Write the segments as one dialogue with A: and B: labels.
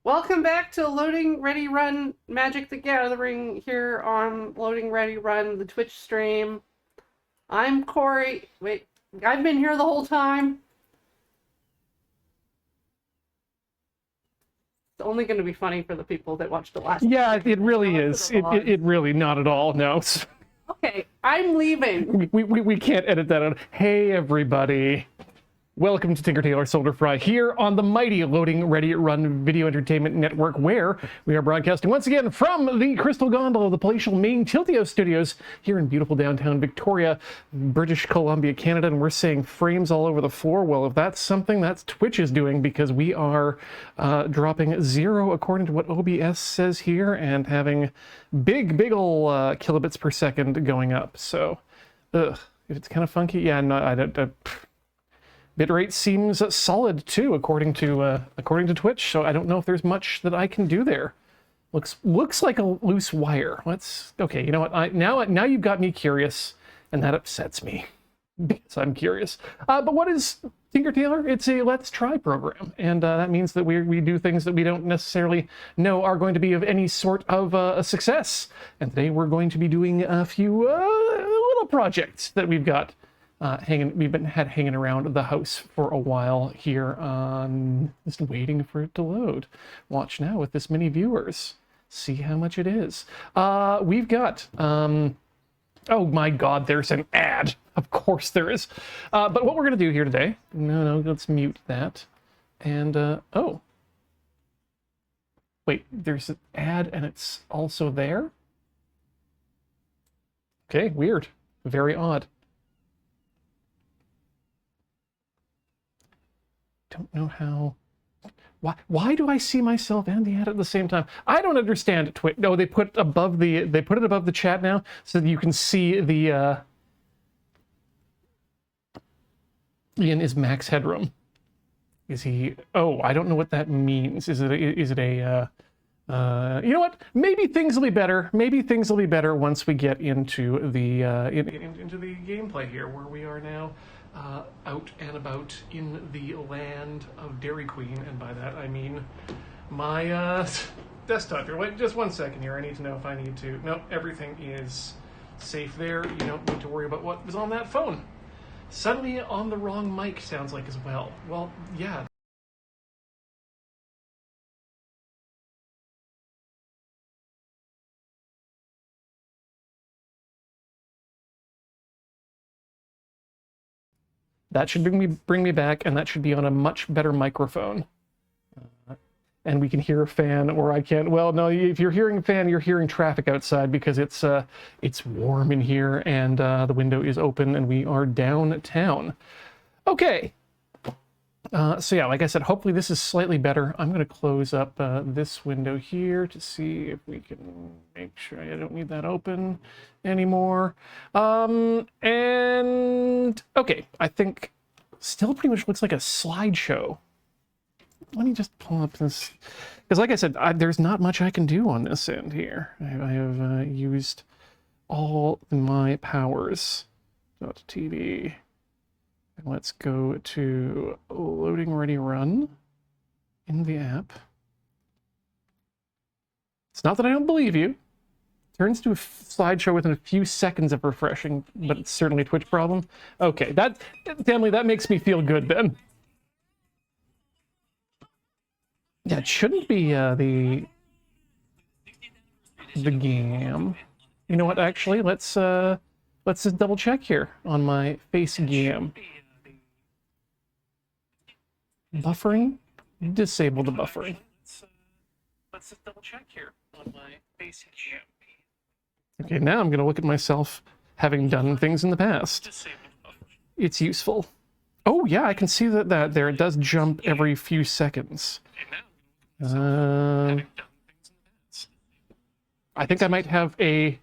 A: Welcome back to Loading Ready Run Magic the Gathering here on Loading Ready Run, the Twitch stream. I'm Corey. Wait, I've been here the whole time. It's only going to be funny for the people that watched the last.
B: Yeah, it really is. It really not at all. No.
A: Okay, I'm leaving.
B: We can't edit that out. Hey, everybody. Welcome to Tailor Solder Fry here on the mighty Loading Ready Run Video Entertainment Network, where we are broadcasting once again from the Crystal Gondola, the palatial main Tiltio Studios here in beautiful downtown Victoria, British Columbia, Canada, and we're seeing frames all over the floor. Well, if that's something, that's Twitch is doing, because we are dropping 0 according to what OBS says here, and having big ol' kilobits per second going up. So, if it's kind of funky, yeah, no, I don't. Bitrate seems solid too, according to Twitch. So I don't know if there's much that I can do there. Looks like a loose wire. Okay. You know what? Now you've got me curious, and that upsets me because I'm curious. But what is Tinker Tailor? It's a let's try program, and that means that we do things that we don't necessarily know are going to be of any sort of a success. And today we're going to be doing a few little projects that we've got. We've been hanging around the house for a while here, just waiting for it to load. Watch now with this many viewers. See how much it is. We've got, oh my God, there's an ad. Of course there is. But what we're gonna do here today, no, let's mute that. And, oh. Wait, there's an ad and it's also there? Okay, weird. Very odd. Don't know how. Why do I see myself and the ad at the same time? I don't understand Twitch. No, they put it above the chat now so that you can see the Ian is max headroom. Is he? Oh, I don't know what that means. Is it a you know what? Maybe things will be better. Maybe things will be better once we get into the into the gameplay here, where we are now. Out and about in the land of Dairy Queen, and by that I mean my desktop here. Wait, just 1 second here. I need to know if I need to. No, everything is safe there. You don't need to worry about what was on that phone. Suddenly on the wrong mic sounds like as well. Well, yeah. That should bring me back, and that should be on a much better microphone. And we can hear a fan, or I can't. Well, no, if you're hearing a fan, you're hearing traffic outside, because it's warm in here, and the window is open, and we are downtown. Okay. So yeah, like I said, hopefully this is slightly better. I'm going to close up this window here to see if we can make sure I don't need that open anymore. And okay, I think still pretty much looks like a slideshow. Let me just pull up this, because like I said, there's not much I can do on this end here. I have used all my powers. .tv. Let's go to Loading Ready Run in the app. It's not that I don't believe you. Turns to a slideshow within a few seconds of refreshing, but it's certainly a Twitch problem. Okay, family, that makes me feel good then. Yeah, it shouldn't be the game. You know what? Actually, let's just double check here on my face cam. Buffering? Disable the buffering. Let's just double check here on my face cam. Okay, now I'm going to look at myself having done things in the past. It's useful. Oh yeah, I can see that there. It does jump every few seconds. I think I might have a...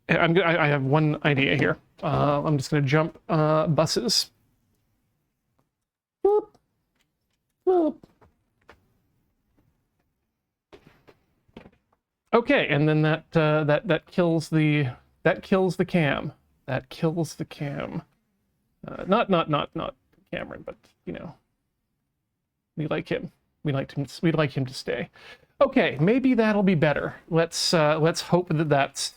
B: I have one idea here. I'm just going to jump buses. Boop. Boop. Okay, and then that kills the cam. That kills the cam. Not Cameron, but you know. We like him. We'd like him to stay. Okay, maybe that'll be better. Let's hope that that's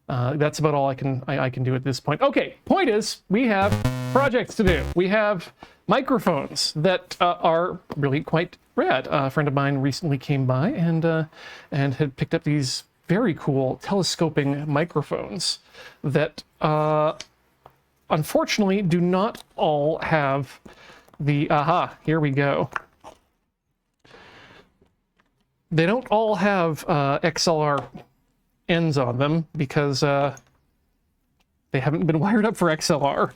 B: about all I can do at this point. Okay, point is, we have projects to do. We have microphones that are really quite rad. A friend of mine recently came by and had picked up these very cool telescoping microphones that unfortunately do not all have the here we go. They don't all have XLR ends on them because they haven't been wired up for XLR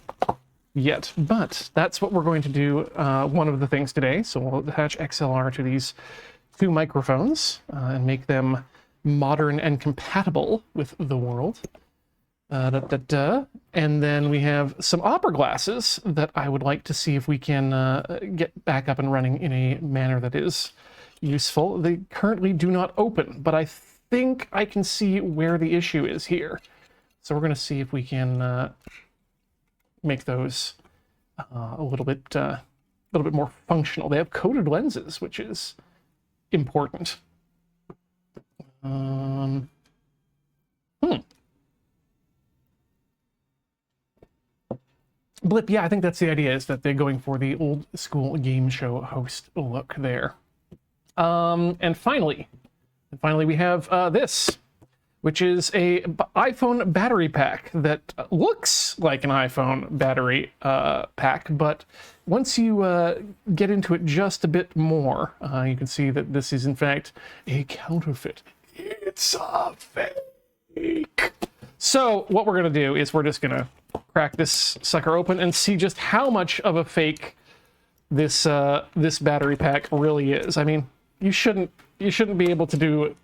B: yet, but that's what we're going to do one of the things today. So we'll attach XLR to these two microphones and make them modern and compatible with the world. And then we have some opera glasses that I would like to see if we can get back up and running in a manner that is useful. They currently do not open, but I think I can see where the issue is here. So we're going to see if we can make those a little bit more functional. They have coated lenses, which is important. Blip, yeah, I think that's the idea, is that they're going for the old school game show host look there. And finally we have this, which is a iPhone battery pack that looks like an iPhone battery pack, but once you get into it just a bit more, you can see that this is in fact a counterfeit. It's a fake. So what we're going to do is we're just going to crack this sucker open and see just how much of a fake this this battery pack really is. I mean, you shouldn't be able to do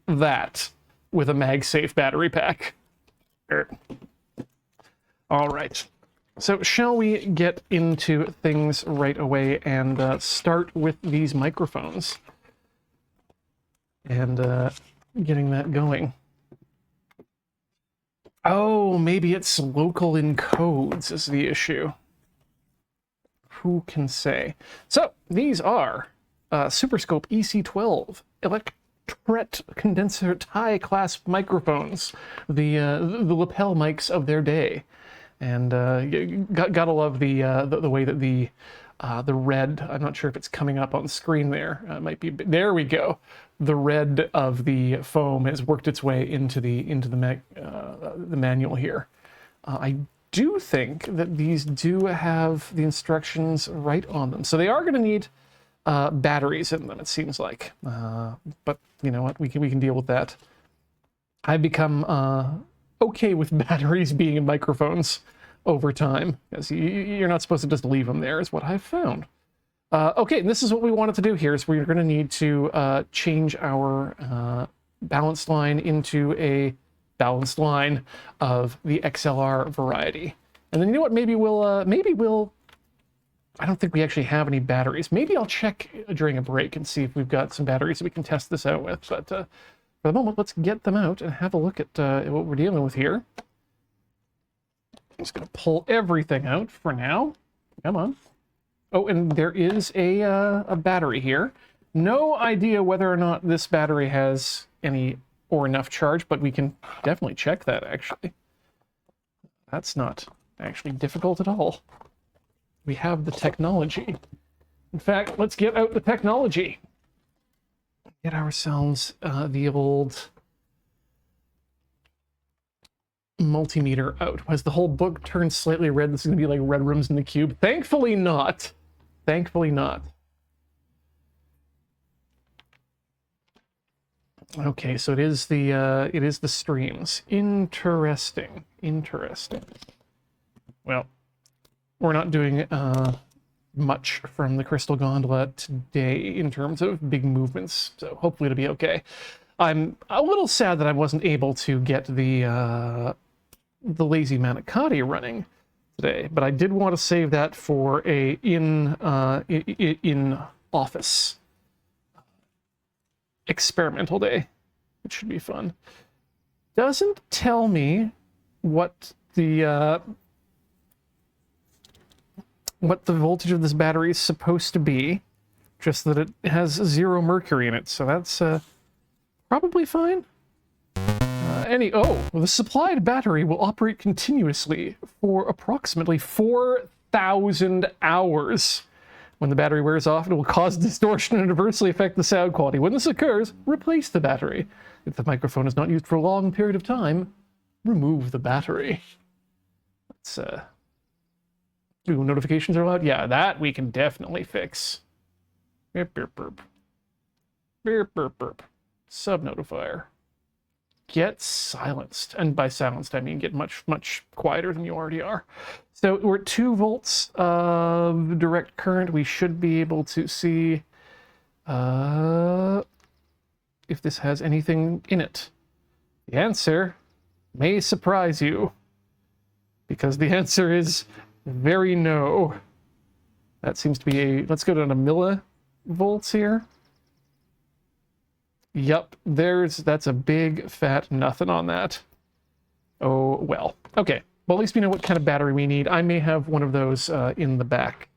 B: that with a MagSafe battery pack. All right. So shall we get into things right away and start with these microphones and getting that going? Oh, maybe it's local encodes is the issue. Who can say? So these are Superscope EC12 Electret condenser tie clasp microphones, the lapel mics of their day, and gotta love the way that the red, I'm not sure if it's coming up on screen there, it might be, there we go. The red of the foam has worked its way into the manual here. I do think that these do have the instructions right on them, so they are going to need batteries in them, it seems like. But you know what? We can deal with that. I've become okay with batteries being in microphones over time, because you're not supposed to just leave them there, is what I've found. Okay, this is what we wanted to do here, is we're going to need to change our balanced line into a balanced line of the XLR variety. And then you know what, maybe we'll I don't think we actually have any batteries. Maybe I'll check during a break and see if we've got some batteries that we can test this out with. But for the moment, let's get them out and have a look at what we're dealing with here. I'm just going to pull everything out for now. Come on. Oh, and there is a battery here. No idea whether or not this battery has any or enough charge, but we can definitely check that, actually. That's not actually difficult at all. We have the technology. In fact, let's get out the technology. Get ourselves the old multimeter out. Has the whole book turned slightly red? This is going to be like Red Rooms in the Cube. Thankfully not. Thankfully not. Okay, so it is the streams. Interesting. Interesting. Well, we're not doing much from the Crystal Gondola today in terms of big movements, so hopefully it'll be okay. I'm a little sad that I wasn't able to get the Lazy Manicotti running today, but I did want to save that for a in office experimental day. It should be fun. Doesn't tell me what the voltage of this battery is supposed to be, just that it has 0 mercury in it, so that's probably fine. The supplied battery will operate continuously for approximately 4,000 hours. When the battery wears off, it will cause distortion and adversely affect the sound quality. When this occurs, replace the battery. If the microphone is not used for a long period of time, remove the battery. Let's, ooh, notifications are allowed? Yeah, that we can definitely fix. Burp, burp, burp. Burp, burp, burp. Sub-notifier. Get silenced. And by silenced, I mean get much, much quieter than you already are. So we're at 2 volts of direct current. We should be able to see if this has anything in it. The answer may surprise you, because the answer is very no. That seems to be a... Let's go down to millivolts here. Yep, that's a big fat nothing on that. Oh, well. Okay, well, at least we know what kind of battery we need. I may have one of those in the back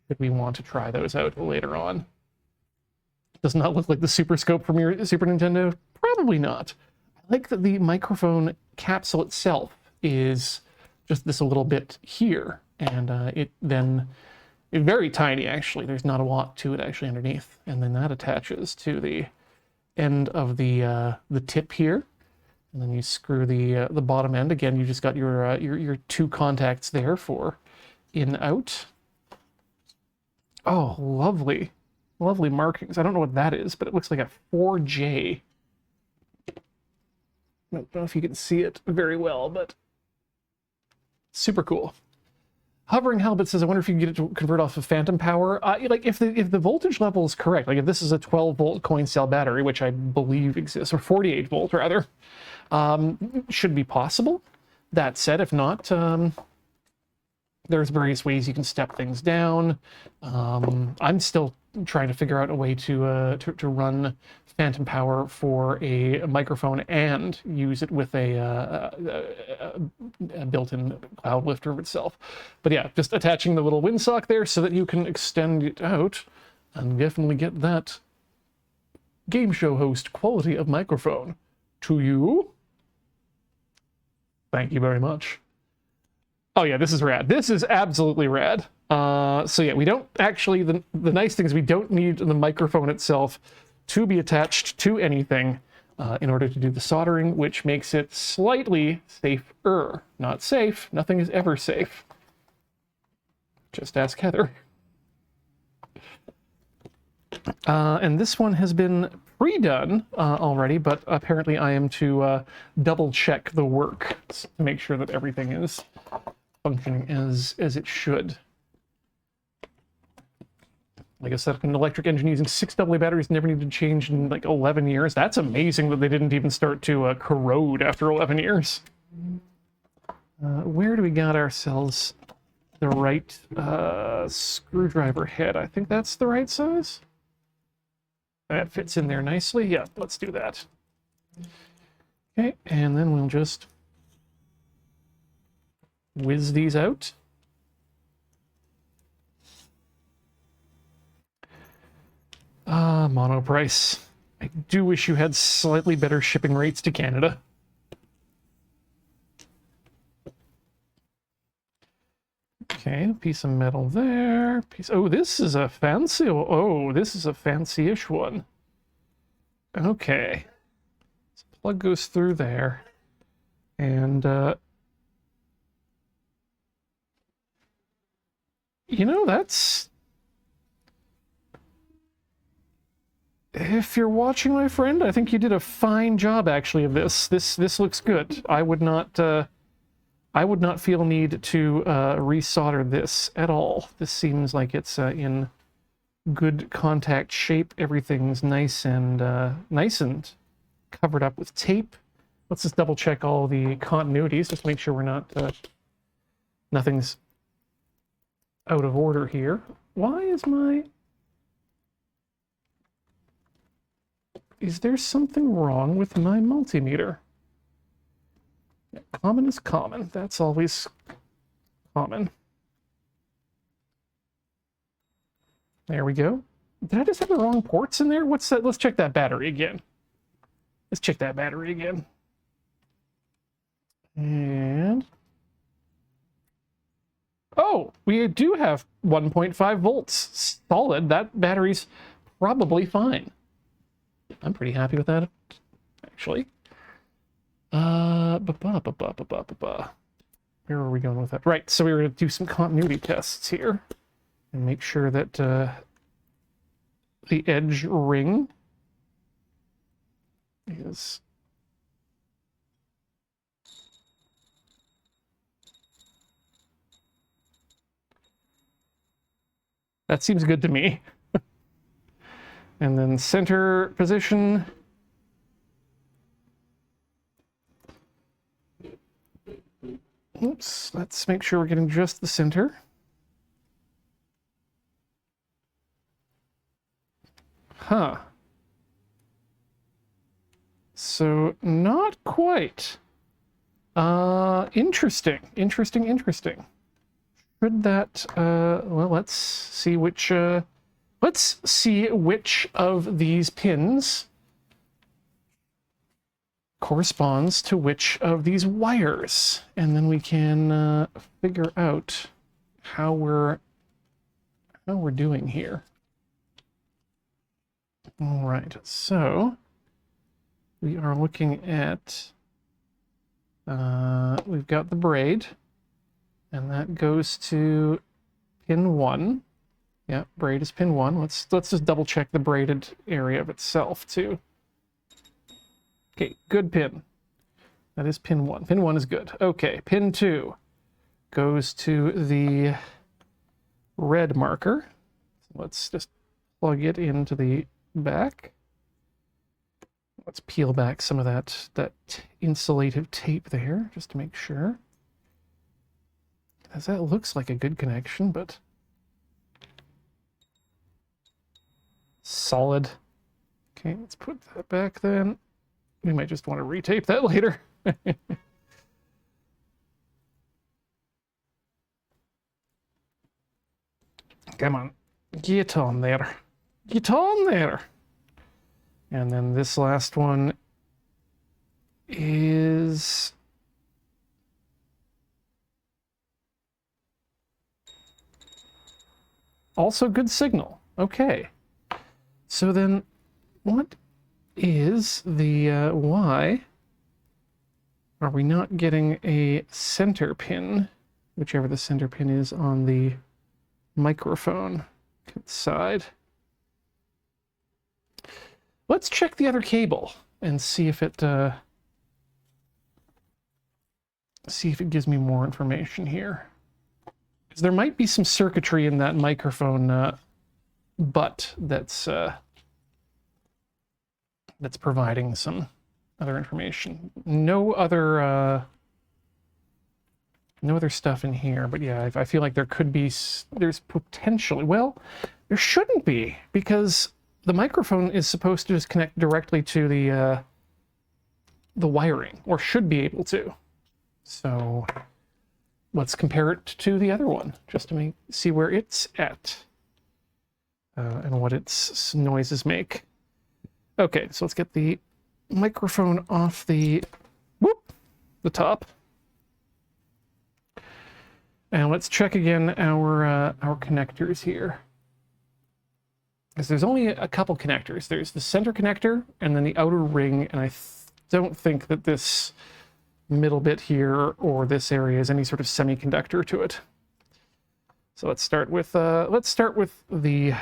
B: if we want to try those out later on. Does not look like the Super Scope from your Super Nintendo? Probably not. I like that the microphone capsule itself is just this a little bit here, and it's very tiny, actually. There's not a lot to it actually underneath, and then that attaches to the end of the tip here, and then you screw the bottom end. Again, you just got your 2 contacts there for in out. Oh, lovely, lovely markings. I don't know what that is, but it looks like a 4J. I don't know if you can see it very well, but super cool. Hovering Halibut says, I wonder if you can get it to convert off of phantom power. Like, if the voltage level is correct, like if this is a 12-volt coin cell battery, which I believe exists, or 48-volt rather, should be possible. That said, if not, there's various ways you can step things down. I'm still trying to figure out a way to run phantom power for a microphone and use it with a built-in cloud lifter of itself. But yeah, just attaching the little windsock there so that you can extend it out and definitely get that game show host quality of microphone to you. Thank you very much. Oh yeah, this is rad. This is absolutely rad. So yeah, we don't actually, the nice thing is we don't need the microphone itself to be attached to anything in order to do the soldering, which makes it slightly safer. Not safe. Nothing is ever safe. Just ask Heather. And this one has been pre-done already, but apparently I am to double check the work to make sure that everything is functioning as it should. Like I said, an electric engine using 6 AA batteries never needed to change in like 11 years. That's amazing that they didn't even start to corrode after 11 years. Where do we got ourselves the right screwdriver head? I think that's the right size. That fits in there nicely. Yeah, let's do that. Okay, and then we'll just whiz these out. Mono price. I do wish you had slightly better shipping rates to Canada. Okay, piece of metal there. Oh, this is a fancy. Oh, this is a fancy-ish one. Okay. So plug goes through there. And, you know, that's... If you're watching, my friend, I think you did a fine job, actually, of this. This looks good. I would not feel need to resolder this at all. This seems like it's in good contact shape. Everything's nice and covered up with tape. Let's just double check all the continuities, just to make sure we're not nothing's out of order here. Why is my... Is there something wrong with my multimeter? Yeah, common is common. That's always common. There we go. Did I just have the wrong ports in there? What's that? Let's check that battery again. Let's check that battery again. And... oh, we do have 1.5 volts. Solid. That battery's probably fine. I'm pretty happy with that, actually. Where are we going with that? Right, so we were going to do some continuity tests here and make sure that the edge ring is... that seems good to me. And then center position. Oops, let's make sure we're getting just the center. Huh. So, not quite. Interesting. Should that, well, let's see which of these pins corresponds to which of these wires, and then we can figure out how we're doing here. All right, so we are looking at we've got the braid, and that goes to pin 1. Yeah, braid is pin 1. Let's just double check the braided area of itself too. Okay, good pin. That is pin 1. Pin 1 is good. Okay, pin 2 goes to the red marker. Let's just plug it into the back. Let's peel back some of that insulative tape there, just to make sure. As that looks like a good connection, but solid. Okay, let's put that back then. We might just want to retape that later. Come on, get on there. Get on there. And then this last one is also good signal. Okay. So then what is the why are we not getting a center pin, whichever the center pin is on the microphone side? Let's check the other cable and see if it gives me more information here. Because there might be some circuitry in that microphone butt that's providing some other information. No other stuff in here, but yeah, I feel like there could be, there's potentially, well, there shouldn't be, because the microphone is supposed to just connect directly to the wiring, or should be able to. So let's compare it to the other one, just to see where it's at and what its noises make. Okay, so let's get the microphone off the top. And let's check again our connectors here. Because there's only a couple connectors. There's the center connector and then the outer ring, and I don't think that this middle bit here or this area is any sort of semiconductor to it. So let's start with the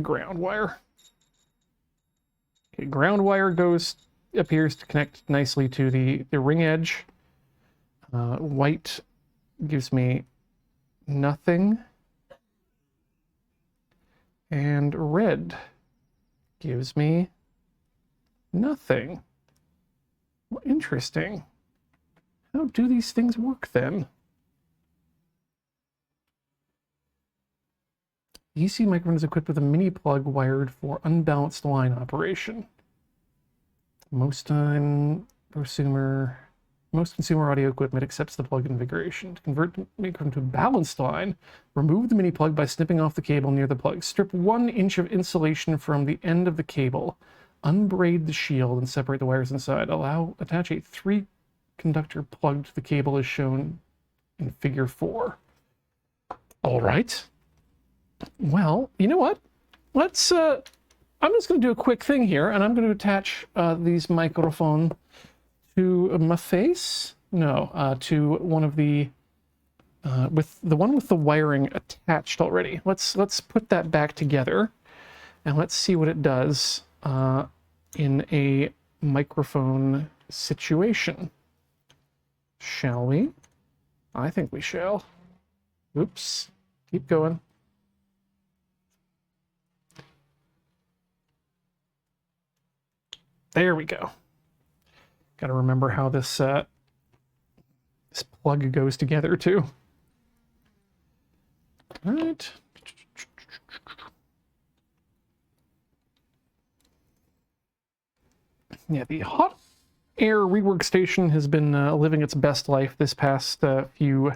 B: ground wire. Okay, ground wire appears to connect nicely to the ring edge. White gives me nothing. And red gives me nothing. Well, interesting. How do these things work then? The EC microphone is equipped with a mini plug wired for unbalanced line operation. Most time, prosumer. Most consumer audio equipment accepts the plug configuration. To convert the microphone to a balanced line, remove the mini plug by snipping off the cable near the plug. Strip 1 inch of insulation from the end of the cable. Unbraid the shield and separate the wires inside. Attach a 3-conductor plug to the cable as shown in figure 4. All right. Well, you know what? Let's, I'm just going to do a quick thing here, and I'm going to attach these microphones to my face? No, to one of the, with the one with the wiring attached already. Let's put that back together, and let's see what it does in a microphone situation. Shall we? I think we shall. Oops. Keep going. There we go. Got to remember how this this plug goes together too. All right. Yeah, the hot air rework station has been living its best life this past few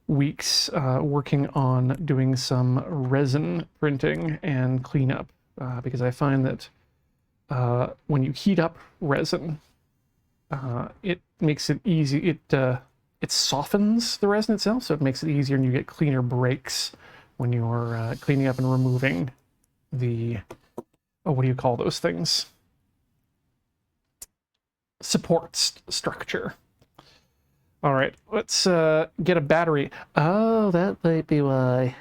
B: weeks, working on doing some resin printing and cleanup, because I find that when you heat up resin, it makes it easy. It softens the resin itself, so it makes it easier, and you get cleaner breaks when you're cleaning up and removing the, oh, what do you call those things? Support structure. All right, let's get a battery. Oh, that might be why.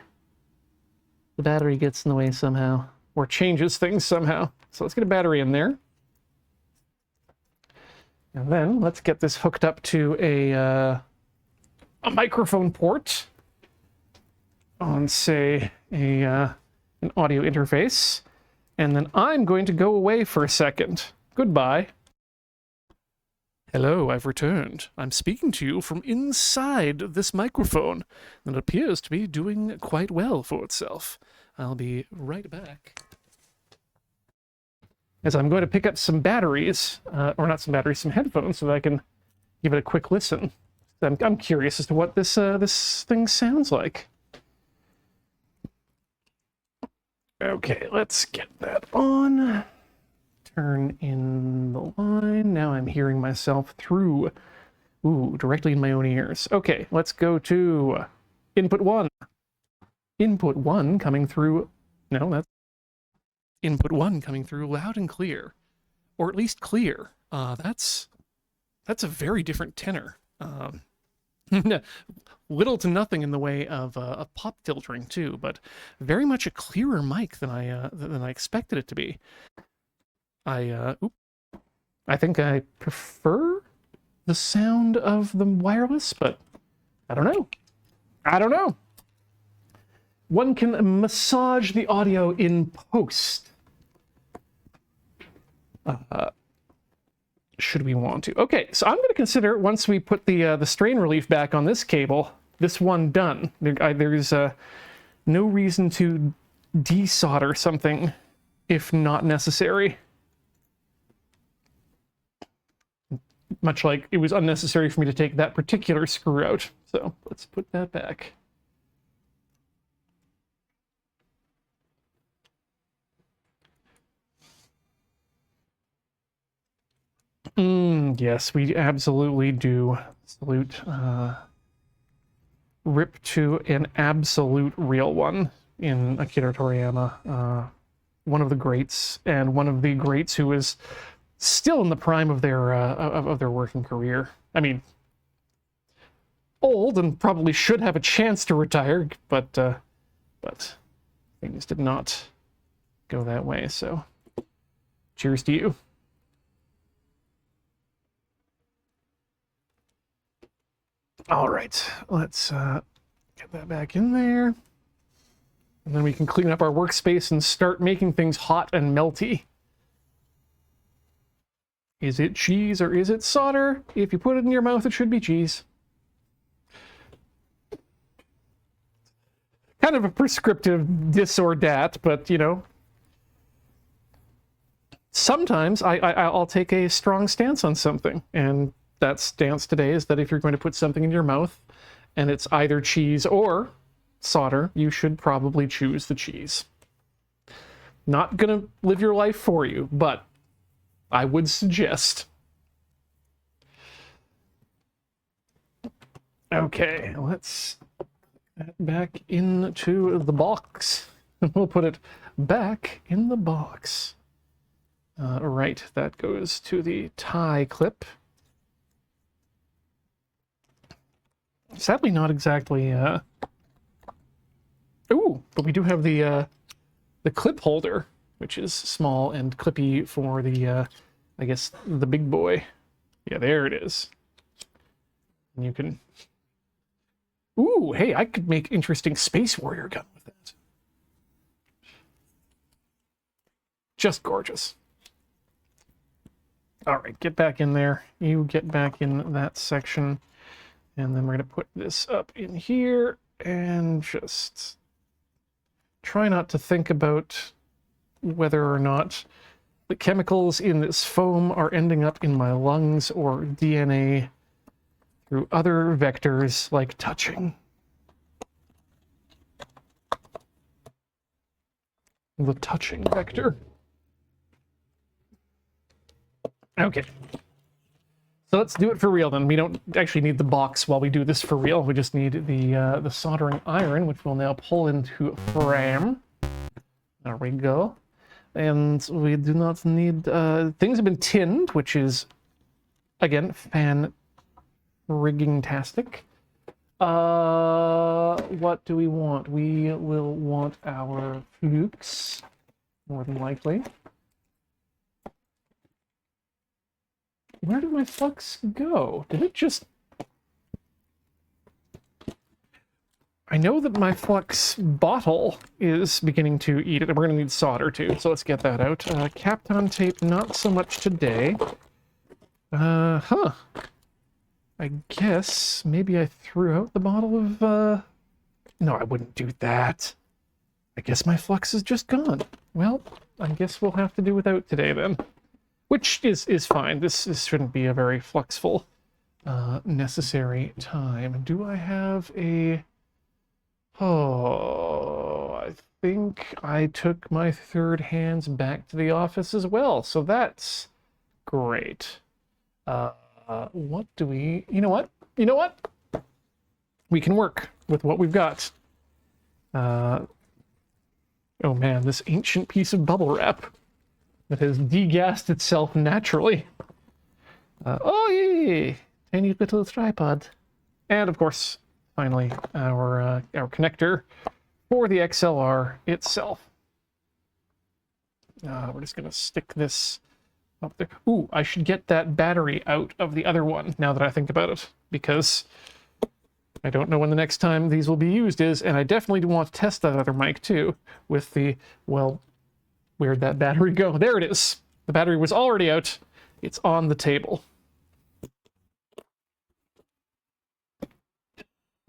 B: The battery gets in the way somehow, or changes things somehow. So let's get a battery in there. And then let's get this hooked up to a microphone port on, say, an audio interface. And then I'm going to go away for a second. Goodbye. Hello, I've returned. I'm speaking to you from inside this microphone, and it appears to be doing quite well for itself. I'll be right back. As I'm going to pick up some batteries, or not some batteries, some headphones, so that I can give it a quick listen. I'm curious as to what this this thing sounds like. Okay, let's get that on. Turn in the line. Now I'm hearing myself through, directly in my own ears. Okay, let's go to input 1. Input 1 coming through, no, that's input 1 coming through loud and clear, or at least clear. That's a very different tenor. Little to nothing in the way of pop filtering too, but very much a clearer mic than I expected it to be. I think I prefer the sound of the wireless, but I don't know. I don't know. One can massage the audio in post. Should we want to? Okay, so I'm going to consider, once we put the strain relief back on this cable, this one done. There's no reason to desolder something if not necessary. Much like it was unnecessary for me to take that particular screw out. So let's put that back. Yes, we absolutely do salute rip to an absolute real one in Akira Toriyama, one of the greats, and one of the greats who is still in the prime of their working career. I mean, old and probably should have a chance to retire, but things did not go that way. So, cheers to you. All right, let's get that back in there. And then we can clean up our workspace and start making things hot and melty. Is it cheese or is it solder? If you put it in your mouth, it should be cheese. Kind of a prescriptive this or that, but you know. Sometimes I'll take a strong stance on something, and that stance today is that if you're going to put something in your mouth and it's either cheese or solder, you should probably choose the cheese. Not gonna live your life for you, but I would suggest. Okay, let's put that back into the box. We'll put it back in the box. Right, that goes to the tie clip. Sadly, not exactly. Ooh, but we do have the clip holder, which is small and clippy for the, I guess, the big boy. Yeah, there it is. And you can. Ooh, hey, I could make interesting Space Warrior gun with that. Just gorgeous. All right, get back in there. You get back in that section. And then we're going to put this up in here and just try not to think about whether or not the chemicals in this foam are ending up in my lungs or DNA through other vectors like touching. The touching vector. Okay. So let's do it for real then. We don't actually need the box while we do this for real. We just need the soldering iron, which we'll now pull into frame. There we go. And we do not need... things have been tinned, which is, again, fan-rigging-tastic. What do we want? We will want our flukes, more than likely. Where did my flux go? Did it just... I know that my flux bottle is beginning to eat it, and we're going to need solder too, so let's get that out. Kapton tape, not so much today. I guess maybe I threw out the bottle of... No, I wouldn't do that. I guess my flux is just gone. Well, I guess we'll have to do without today then. Which is fine. This shouldn't be a very fluxful, necessary time. Do I have a... Oh, I think I took my third hands back to the office as well, so that's great. What do we... You know what? You know what? We can work with what we've got. Oh man, this ancient piece of bubble wrap that has degassed itself naturally. Oh, yay! Tiny little tripod. And of course, finally, our connector for the XLR itself. We're just gonna stick this up there. Ooh, I should get that battery out of the other one now that I think about it, because I don't know when the next time these will be used is, and I definitely do want to test that other mic too with the, well, where'd that battery go? There it is. The battery was already out. It's on the table.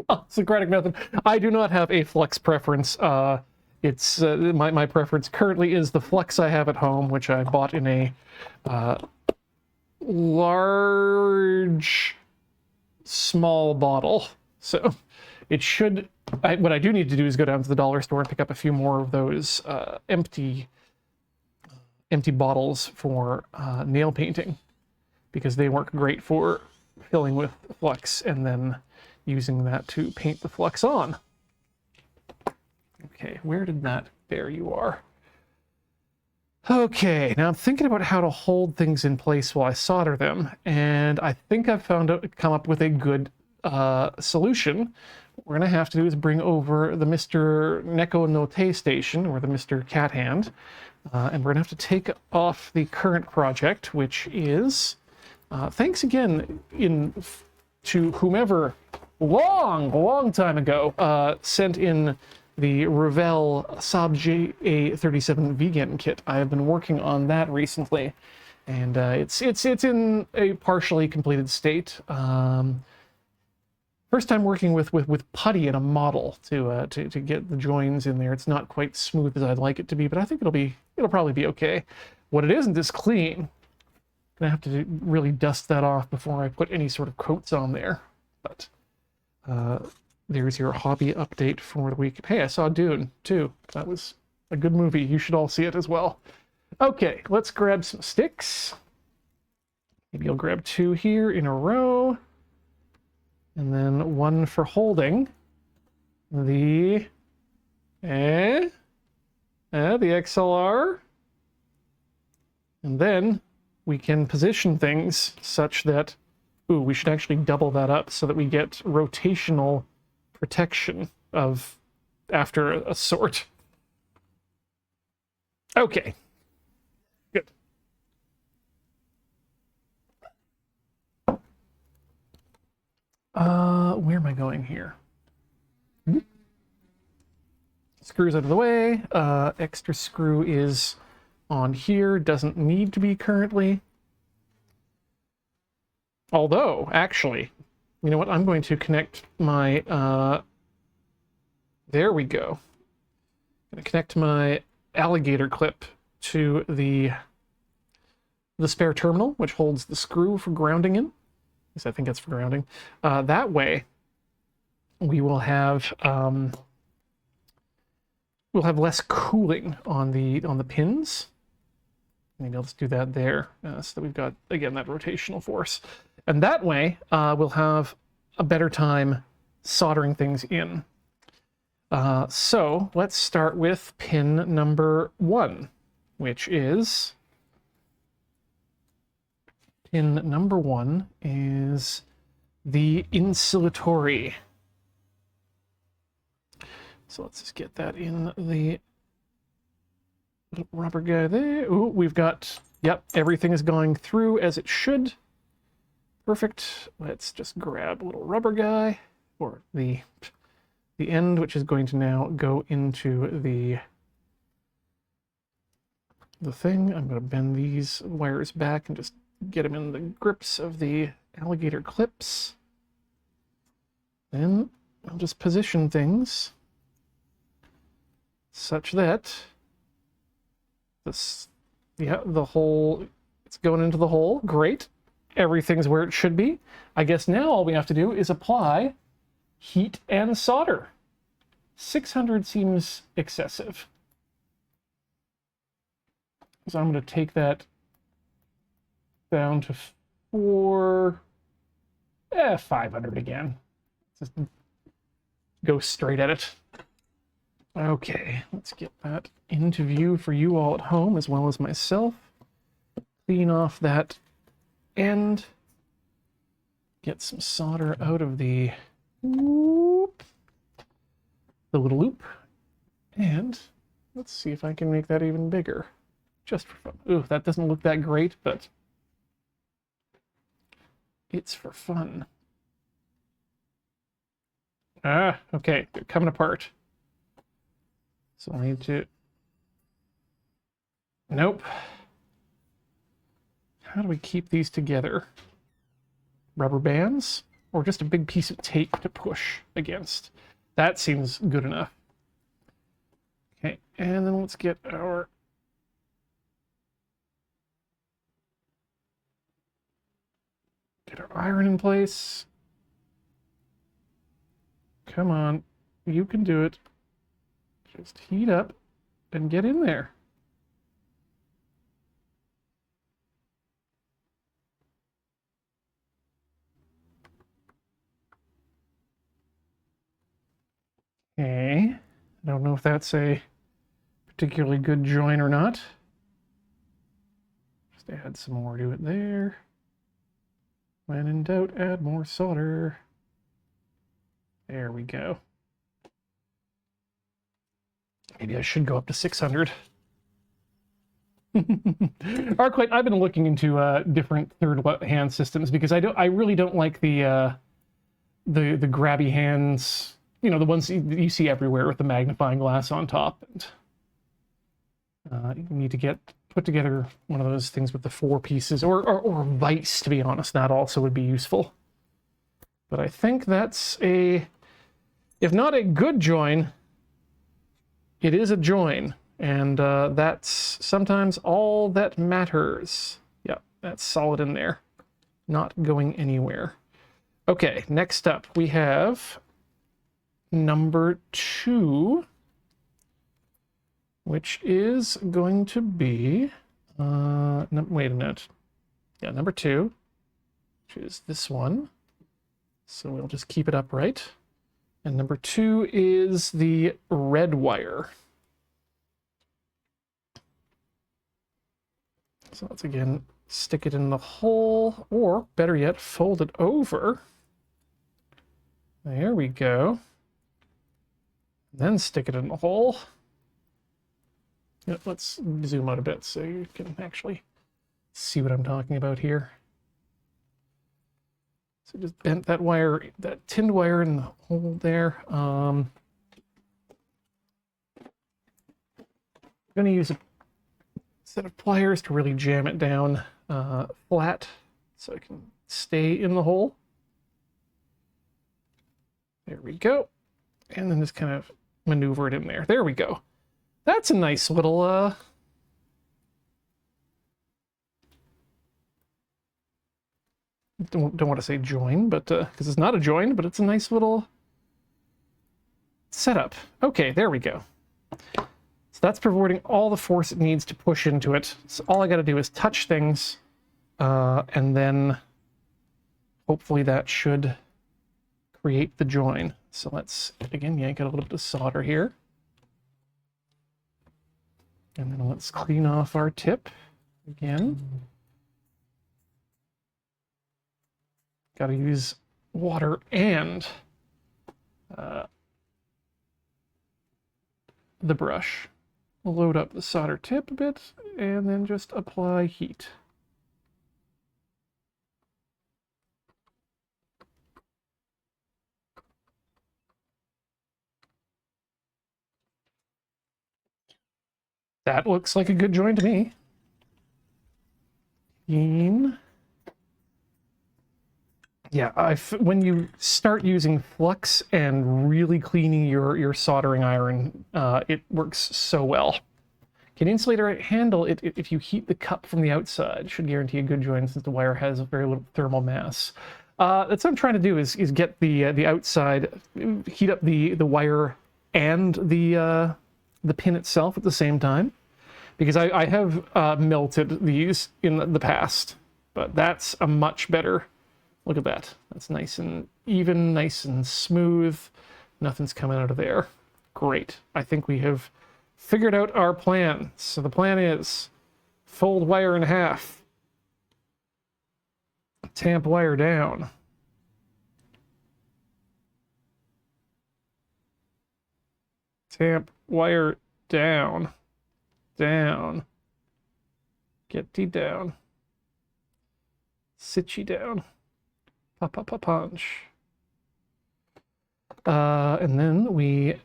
B: Oh, Socratic method. I do not have a flux preference. It's my preference currently is the flux I have at home, which I bought in a large, small bottle. So it should... what I do need to do is go down to the dollar store and pick up a few more of those empty bottles for nail painting, because they work great for filling with flux and then using that to paint the flux on. Okay, where did that... There you are. Okay, now I'm thinking about how to hold things in place while I solder them, and I think I've come up with a good solution. What we're going to have to do is bring over the Mr. Neko no Te station, or the Mr. Cat Hand, and we're going to have to take off the current project, which is... thanks again to whomever long time ago sent in the Revell Saab JA37 vegan kit. I have been working on that recently, and it's in a partially completed state. First time working with putty in a model to get the joins in there. It's not quite smooth as I'd like it to be, but I think it'll probably be okay. What it isn't is clean. gonna have to really dust that off before I put any sort of coats on there. But there's your hobby update for the week. Hey, I saw Dune too. That was a good movie. You should all see it as well. Okay, let's grab some sticks. Maybe I'll grab 2 here in a row. And then 1 for holding the XLR. And then we can position things such that, ooh, we should actually double that up so that we get rotational protection of after a sort. Okay. Good. Where am I going here? Screws out of the way. Extra screw is on here. Doesn't need to be currently. Although, actually, you know what? I'm going to connect my, there we go. I'm going to connect my alligator clip to the spare terminal, which holds the screw for grounding in. At least I think that's for grounding. That way, we will have less cooling on the pins. Maybe I'll just do that there, so that we've got, again, that rotational force. And that way, we'll have a better time soldering things in. So let's start with pin number 1, which is... Pin number 1 is the insulatory. So let's just get that in the rubber guy there. Ooh, we've got, yep, everything is going through as it should. Perfect. Let's just grab a little rubber guy, or the end, which is going to now go into the thing. I'm going to bend these wires back and just get them in the grips of the alligator clips. Then I'll just position things such that this, yeah, the hole, it's going into the hole. Great. Everything's where it should be. I guess now all we have to do is apply heat and solder. 600 seems excessive. So I'm going to take that down to 500 again. Just go straight at it. Okay, let's get that into view for you all at home as well as myself. Clean off that end. Get some solder out of the little loop. And let's see if I can make that even bigger. Just for fun. Ooh, that doesn't look that great, but it's for fun. Ah, okay, they're coming apart. So I need to... Nope. How do we keep these together? Rubber bands? Or just a big piece of tape to push against? That seems good enough. Okay, and then let's get our... Get our iron in place. Come on, you can do it. Just heat up and get in there. Okay, I don't know if that's a particularly good join or not. Just add some more to it there. When in doubt, add more solder. There we go. Maybe I should go up to 600. Arclight, I've been looking into different third-hand systems because I really don't like the grabby hands. You know, the ones you see everywhere with the magnifying glass on top. And you need to put together one of those things with the 4 pieces, or vise, to be honest. That also would be useful. But I think that's if not a good join, it is a join. And that's sometimes all that matters. Yeah, That's solid in there. Not going anywhere. Okay, next up we have number 2, which is going to be, wait a minute. Yeah, number 2, which is this one. So we'll just keep it upright. And number 2 is the red wire. So let's again stick it in the hole, or better yet, fold it over. There we go. Then stick it in the hole. Let's zoom out a bit so you can actually see what I'm talking about here. So just bent that wire, that tinned wire in the hole there. I'm going to use a set of pliers to really jam it down flat so it can stay in the hole. There we go. And then just kind of maneuver it in there. There we go. That's a nice little don't want to say join, but because it's not a join, but it's a nice little setup. Okay, there we go. So that's providing all the force it needs to push into it. So all I got to do is touch things, and then hopefully that should create the join. So let's, again, yank out a little bit of solder here. And then let's clean off our tip again. Got to use water and the brush. Load up the solder tip a bit and then just apply heat. That looks like a good join to me. Yeah, when you start using flux and really cleaning your soldering iron, it works so well. Can insulate a handle if you heat the cup from the outside. Should guarantee a good join since the wire has very little thermal mass. That's what I'm trying to do is get the outside, heat up the wire and the pin itself at the same time, because I have melted these in the past, but that's a much better. Look at that. That's nice and even, nice and smooth. Nothing's coming out of there. Great. I think we have figured out our plan. So the plan is fold wire in half, tamp wire down, tamp wire down, down, get thee down, sit ye down. Punch. And then we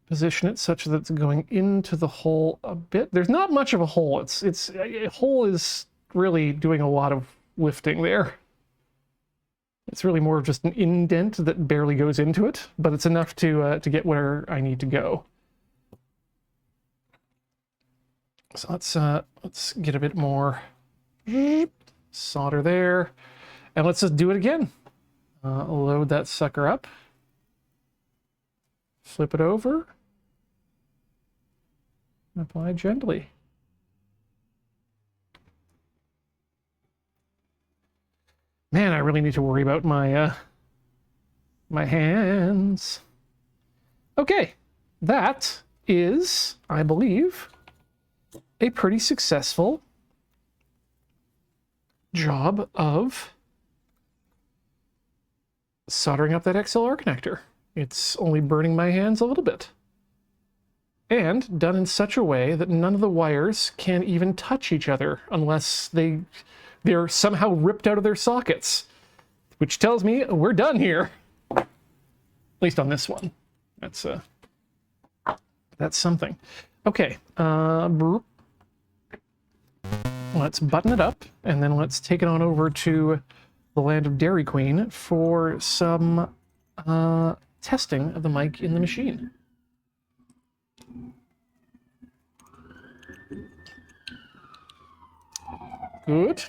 B: position it such that it's going into the hole a bit. There's not much of a hole. It's a hole is really doing a lot of lifting there. It's really more of just an indent that barely goes into it, but it's enough to get where I need to go. So let's get a bit more solder there, and let's just do it again. Load that sucker up, flip it over, and apply gently. Man, I really need to worry about my my hands. Okay, that is, I believe, a pretty successful job of soldering up that XLR connector. It's only burning my hands a little bit. And done in such a way that none of the wires can even touch each other unless they're somehow ripped out of their sockets. Which tells me we're done here. At least on this one. That's something. Okay. Let's button it up, and then let's take it on over to the land of Dairy Queen for some testing of the mic in the machine. Good.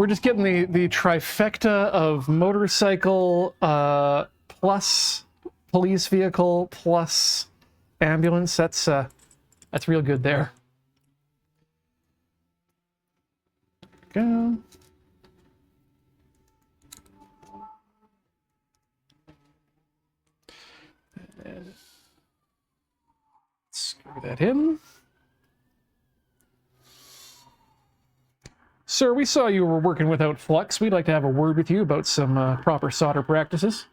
B: We're just getting the trifecta of motorcycle plus police vehicle plus ambulance. That's real good there. Go. Screw that in. Sir, we saw you were working without flux. We'd like to have a word with you about some proper solder practices.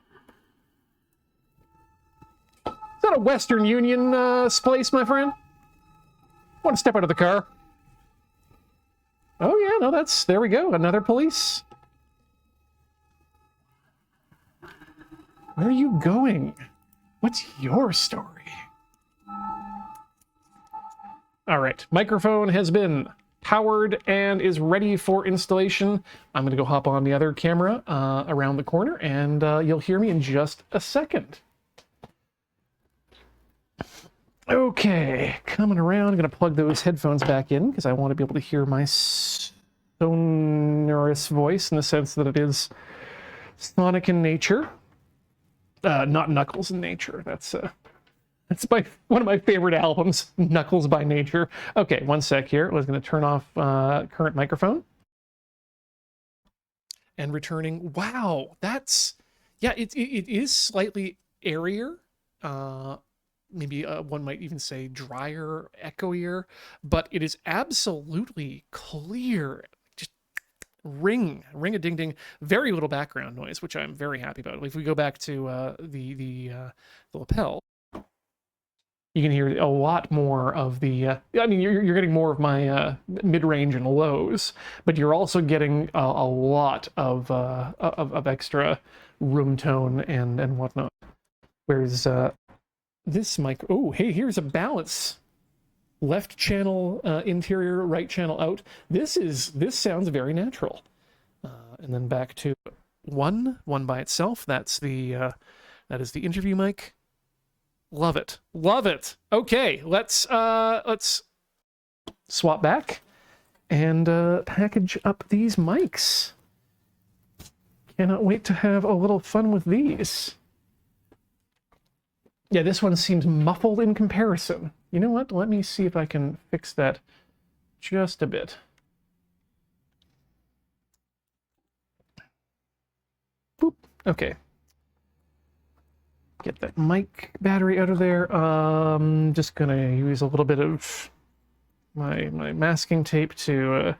B: Is that a Western Union splice, my friend? Want to step out of the car? Oh yeah, no, there we go, another police. Where are you going? What's your story? All right, microphone has been powered and is ready for installation. I'm gonna go hop on the other camera around the corner, and you'll hear me in just a second. Okay, coming around, I'm gonna plug those headphones back in because I want to be able to hear my sonorous voice in the sense that it is sonic in nature. Not Knuckles in nature. That's one of my favorite albums, Knuckles by Nature. Okay, one sec here. I was going to turn off current microphone. And returning. Wow, yeah, it is slightly airier. Maybe one might even say drier, echoier, but it is absolutely clear. Just ring-a-ding-ding. Very little background noise, which I'm very happy about. If we go back to the lapel, you can hear a lot more of the, I mean, you're getting more of my mid-range and lows, but you're also getting a lot of extra room tone and whatnot. Whereas this mic, oh, hey, here's a balance. Left channel interior, right channel out. This sounds very natural. And then back to one by itself. That is the interview mic. Love it. Love it. Okay, let's swap back and package up these mics. Cannot wait to have a little fun with these. Yeah, this one seems muffled in comparison. You know what? Let me see if I can fix that just a bit. Boop. Okay. Get that mic battery out of there. Just gonna use a little bit of my masking tape to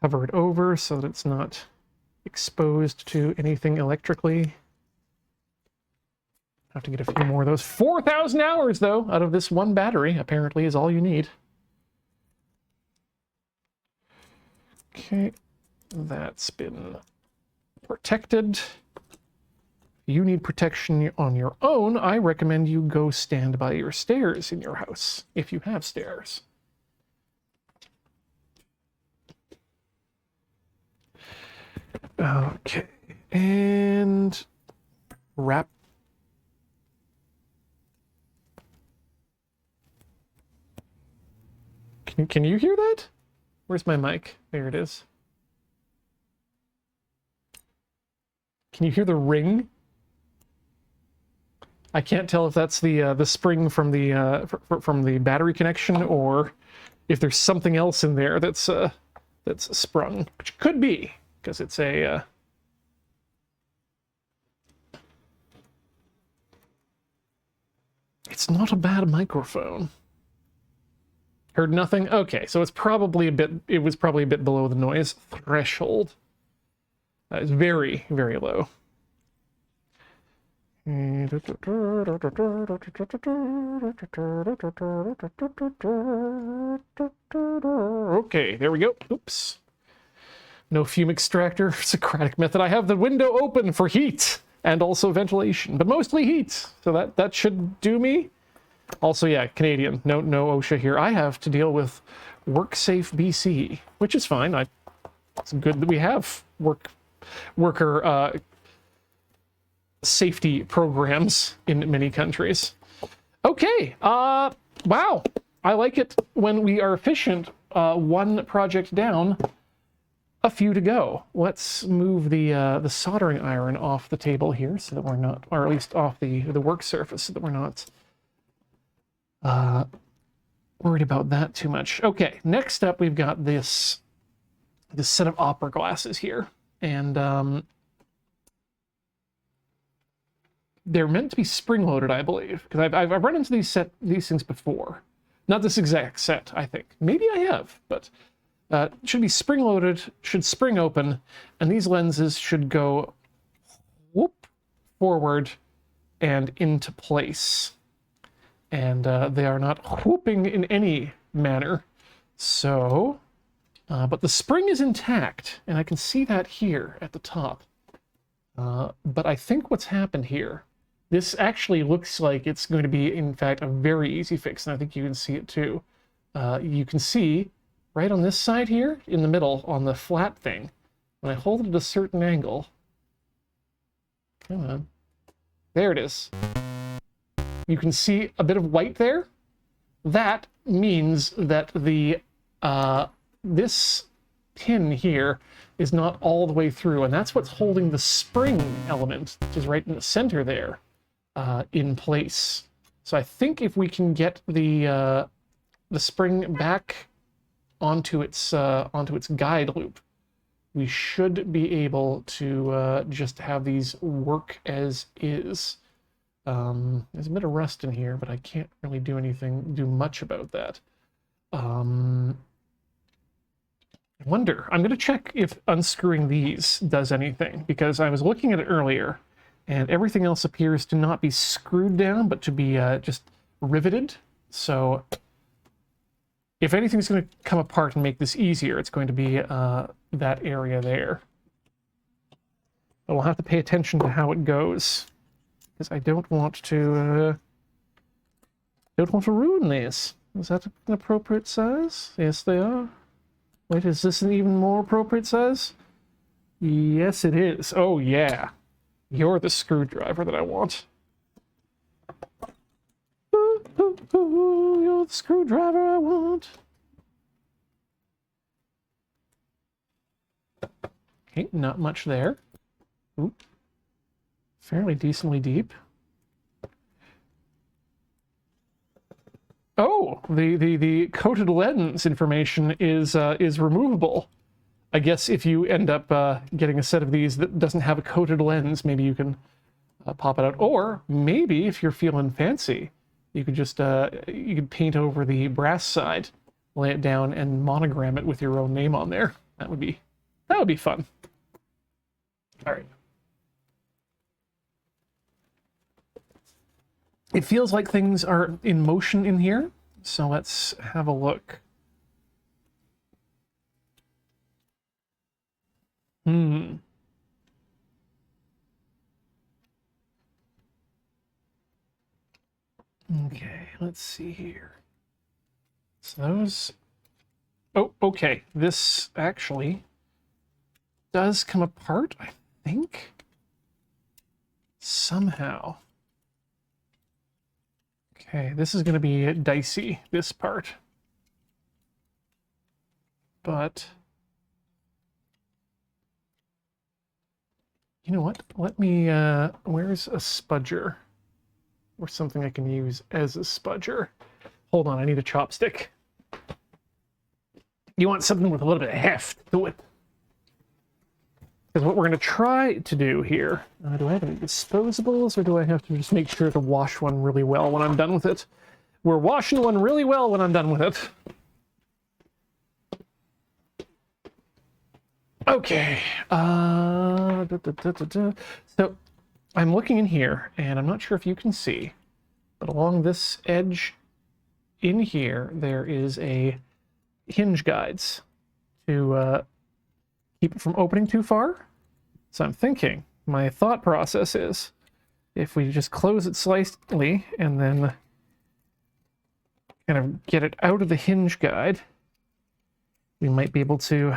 B: cover it over so that it's not exposed to anything electrically. Have to get a few more of those. 4,000 hours, though, out of this one battery, apparently, is all you need. Okay, that's been protected. If you need protection on your own, I recommend you go stand by your stairs in your house, if you have stairs. Okay, and wrap. Can you hear that? Where's my mic? There it is. Can you hear the ring? I can't tell if that's the spring from the battery connection or if there's something else in there that's sprung, which could be because it's a. It's not a bad microphone. Heard nothing? Okay, so it's probably it was probably a bit below the noise threshold. It's very, very low. Okay, there we go. Oops. No fume extractor, Socratic method. I have the window open for heat and also ventilation, but mostly heat. So that should do me. Also, yeah, Canadian. No OSHA here. I have to deal with WorkSafe BC, which is fine. It's good that we have worker safety programs in many countries. Okay. Wow. I like it when we are efficient. One project down. a few to go. Let's move the soldering iron off the table here so that we're not, or at least off the work surface so that we're not worried about that too much. Okay, next up we've got this set of opera glasses here, and they're meant to be spring-loaded, I believe, because I've run into these things before. Not this exact set, I think. Maybe I have, but should be spring-loaded, should spring open, and these lenses should go whoop forward and into place. And they are not whooping in any manner. So, but the spring is intact, and I can see that here at the top. But I think what's happened here, this actually looks like it's going to be, in fact, a very easy fix, and I think you can see it too. You can see right on this side here, in the middle, on the flat thing, when I hold it at a certain angle, come on, there it is. You can see a bit of white there. That means that the this pin here is not all the way through, and that's what's holding the spring element, which is right in the center there, in place. So I think if we can get the spring back onto its guide loop, we should be able to just have these work as is. There's a bit of rust in here, but I can't really do much about that. I wonder, I'm going to check if unscrewing these does anything, because I was looking at it earlier, and everything else appears to not be screwed down, but to be just riveted. So if anything's going to come apart and make this easier, it's going to be that area there. But we'll have to pay attention to how it goes, because I don't want to ruin these. Is that an appropriate size? Yes, they are. Wait, is this an even more appropriate size? Yes, it is. Oh, yeah. You're the screwdriver that I want. Ooh, ooh, ooh, you're the screwdriver I want. Okay, not much there. Ooh. Fairly decently deep. Oh, the coated lens information is removable. I guess if you end up getting a set of these that doesn't have a coated lens, maybe you can pop it out. Or maybe if you're feeling fancy, you could just you could paint over the brass side, lay it down, and monogram it with your own name on there. That would be fun. All right. It feels like things are in motion in here, so let's have a look. Okay, let's see here. So those... Oh, okay. This actually does come apart, I think. Somehow. Okay, this is going to be dicey, this part. But... you know what? Let me, where's a spudger? Or something I can use as a spudger. Hold on, I need a chopstick. You want something with a little bit of heft to it. Because what we're going to try to do here... do I have any disposables, or do I have to just make sure to wash one really well when I'm done with it? We're washing one really well when I'm done with it. Okay. So I'm looking in here, and I'm not sure if you can see, but along this edge in here, there is a hinge guides to keep it from opening too far. So I'm thinking, my thought process is, if we just close it slightly and then kind of get it out of the hinge guide, we might be able to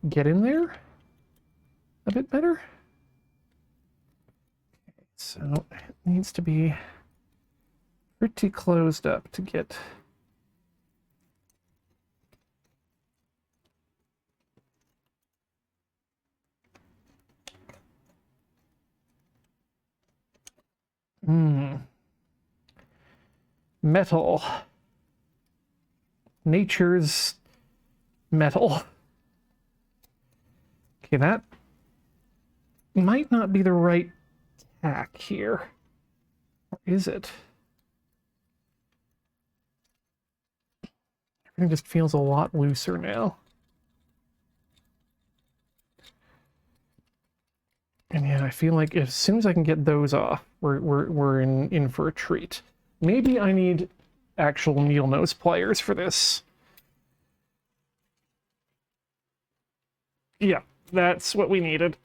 B: get in there a bit better. Okay, so it needs to be pretty closed up to get Metal. Nature's metal. Okay, that might not be the right tack here. Or is it? Everything just feels a lot looser now. And yeah, I feel like as soon as I can get those off, we're in for a treat. Maybe I need actual needle nose pliers for this. Yeah, that's what we needed.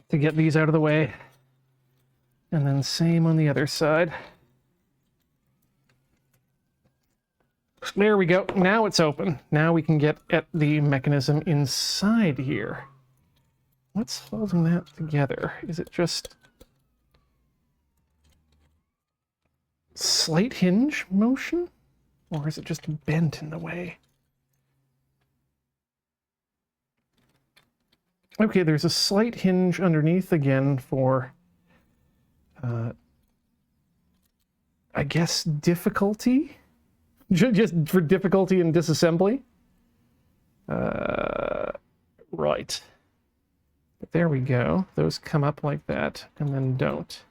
B: To get these out of the way. And then same on the other side. There we go. Now it's open. Now we can get at the mechanism inside here. What's holding that together? Is it just slight hinge motion? Or is it just bent in the way? Okay, there's a slight hinge underneath again for, I guess, difficulty? Just for difficulty in disassembly? Right. But there we go. Those come up like that, and then don't.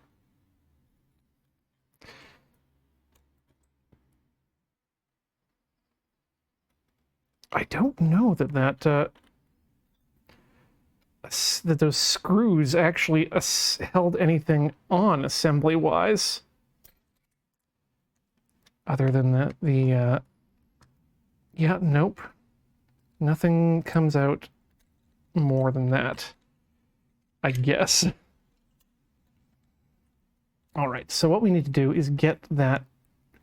B: I don't know that those screws actually held anything on assembly-wise. Other than that, yeah, nope. Nothing comes out more than that, I guess. All right, so what we need to do is get that...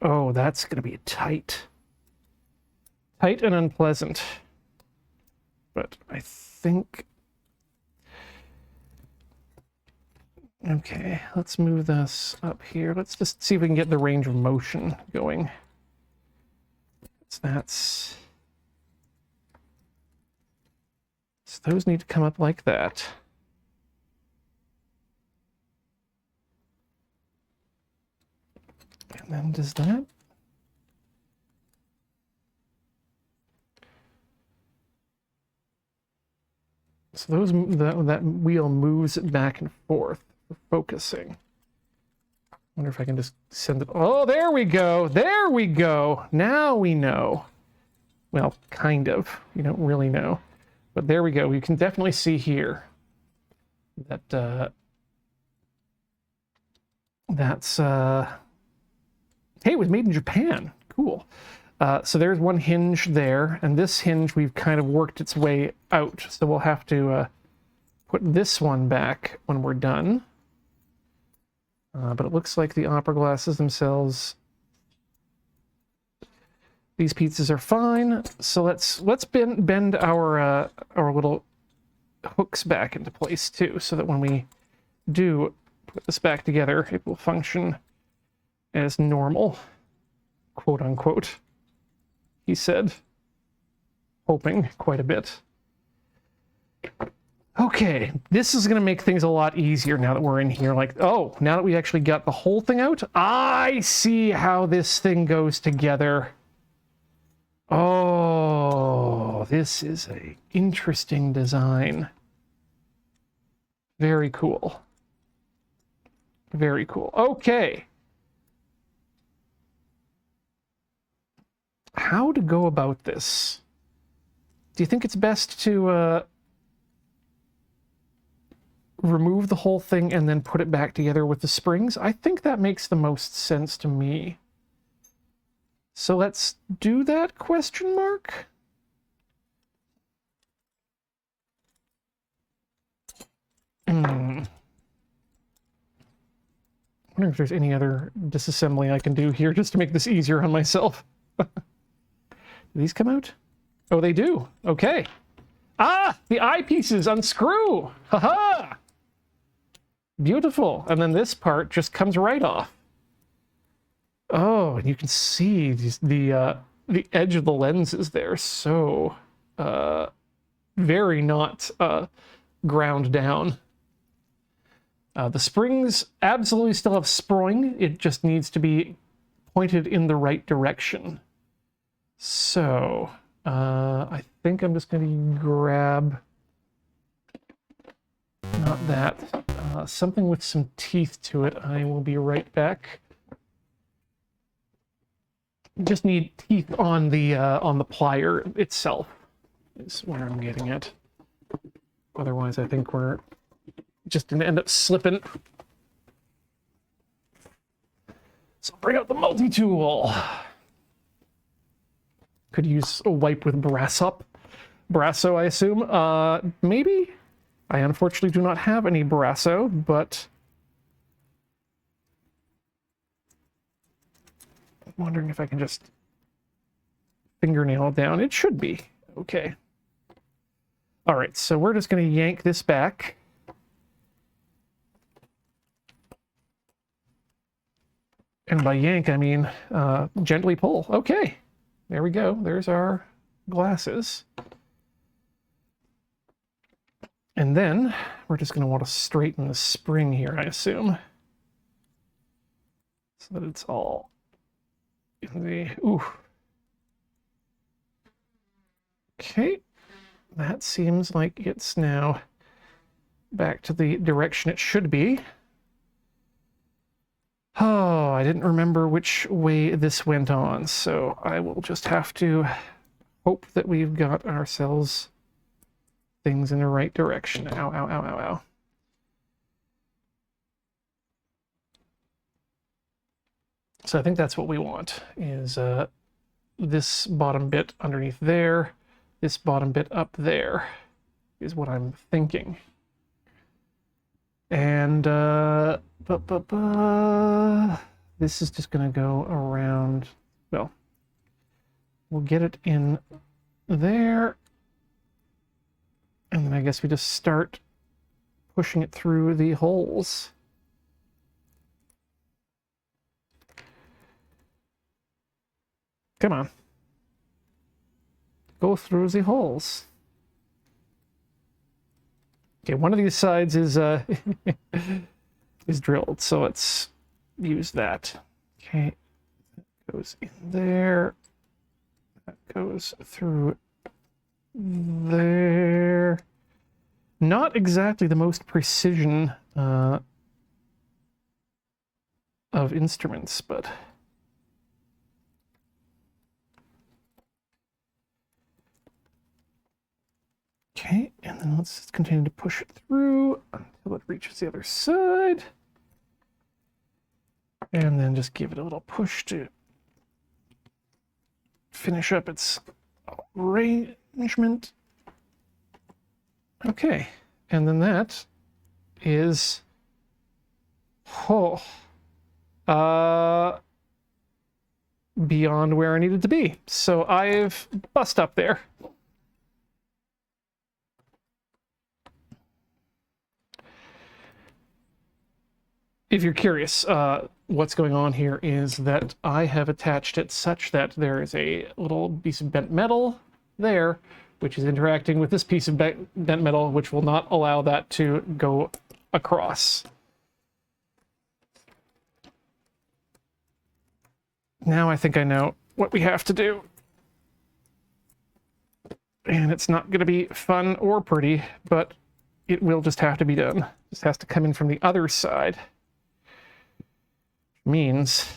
B: Oh, that's going to be tight. Tight and unpleasant. But I think... Okay, let's move this up here. Let's just see if we can get the range of motion going. So those need to come up like that. And then does that? So that wheel moves it back and forth. Focusing. Wonder if I can just send it. Oh, there we go. There we go. Now we know. Well, kind of. You don't really know. But there we go. You can definitely see here that that's hey, it was made in Japan. Cool. So there's one hinge there, and this hinge we've kind of worked its way out. So we'll have to put this one back when we're done. But it looks like the opera glasses themselves, these pieces are fine. So let's bend our little hooks back into place too, so that when we do put this back together, it will function as normal, quote unquote. He said, hoping quite a bit. Okay, this is going to make things a lot easier now that we're in here. Like, oh, now that we actually got the whole thing out, I see how this thing goes together. Oh, this is an interesting design. Very cool. Very cool. Okay. How to go about this? Do you think it's best to remove the whole thing and then put it back together with the springs? I think that makes the most sense to me. So let's do that, question mark? I wonder if there's any other disassembly I can do here just to make this easier on myself. Do these come out? Oh, they do. Okay. Ah, the eyepieces unscrew. Haha. Beautiful. And then this part just comes right off. Oh, and you can see the edge of the lenses there. So very not ground down. The springs absolutely still have spring. It just needs to be pointed in the right direction. So, I think I'm just going to grab, not that, something with some teeth to it. I will be right back. Just need teeth on the plier itself, is where I'm getting at. Otherwise, I think we're just going to end up slipping. So bring out the multi-tool. Could use a wipe with Brasso, I assume. Maybe? I unfortunately do not have any Brasso, but I'm wondering if I can just fingernail it down. It should be. Okay. All right, so we're just going to yank this back. And by yank, I mean gently pull. Okay, there we go. There's our glasses. And then we're just going to want to straighten the spring here, I assume. So that it's all in the... Ooh. Okay, that seems like it's now back to the direction it should be. Oh, I didn't remember which way this went on, so I will just have to hope that we've got ourselves things in the right direction. Ow, ow, ow, ow, ow. So I think that's what we want, is this bottom bit underneath there, this bottom bit up there, is what I'm thinking. And this is just going to go around, well, we'll get it in there, and then I guess we just start pushing it through the holes. Come on. Go through the holes. Okay, one of these sides is is drilled, so let's use that. Okay, that goes in there. That goes through there. Not exactly the most precision of instruments, but okay, and then let's just continue to push it through until it reaches the other side. And then just give it a little push to finish up its arrangement. Okay, and then that is beyond where I needed to be. So I've bust up there. If you're curious, what's going on here is that I have attached it such that there is a little piece of bent metal there, which is interacting with this piece of bent metal, which will not allow that to go across. Now I think I know what we have to do. And it's not going to be fun or pretty, but it will just have to be done. This has to come in from the other side. Means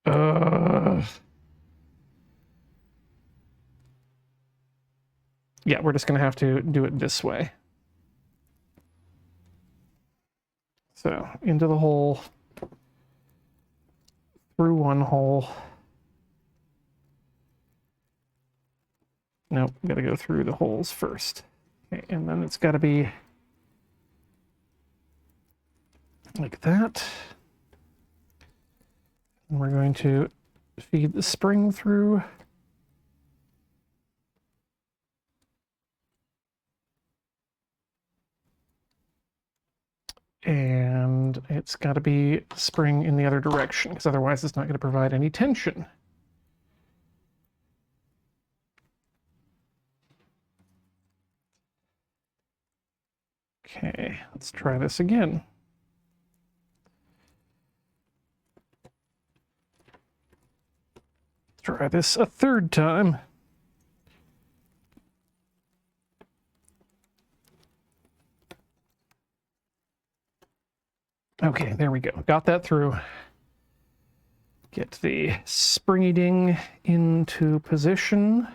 B: yeah, we're just gonna have to do it this way. So into the hole, through one hole. Nope, gotta go through the holes first. Okay, and then it's gotta be like that. And we're going to feed the spring through. And it's got to be spring in the other direction, because otherwise it's not going to provide any tension. Okay, let's try this again. Try this a third time. Okay, there we go. Got that through. Get the springy ding into position.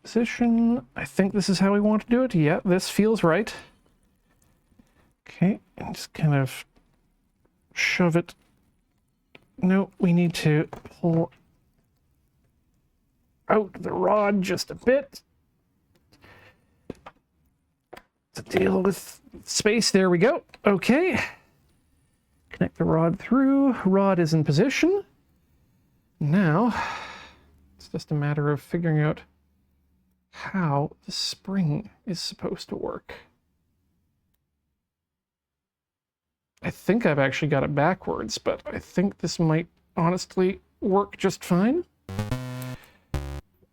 B: Position. I think this is how we want to do it. Yeah, this feels right. Okay, and just kind of shove it. No, we need to pull out the rod just a bit to deal with space. There we go. Okay. Connect the rod through. Rod is in position. Now, it's just a matter of figuring out how the spring is supposed to work. I think I've actually got it backwards, but I think this might honestly work just fine.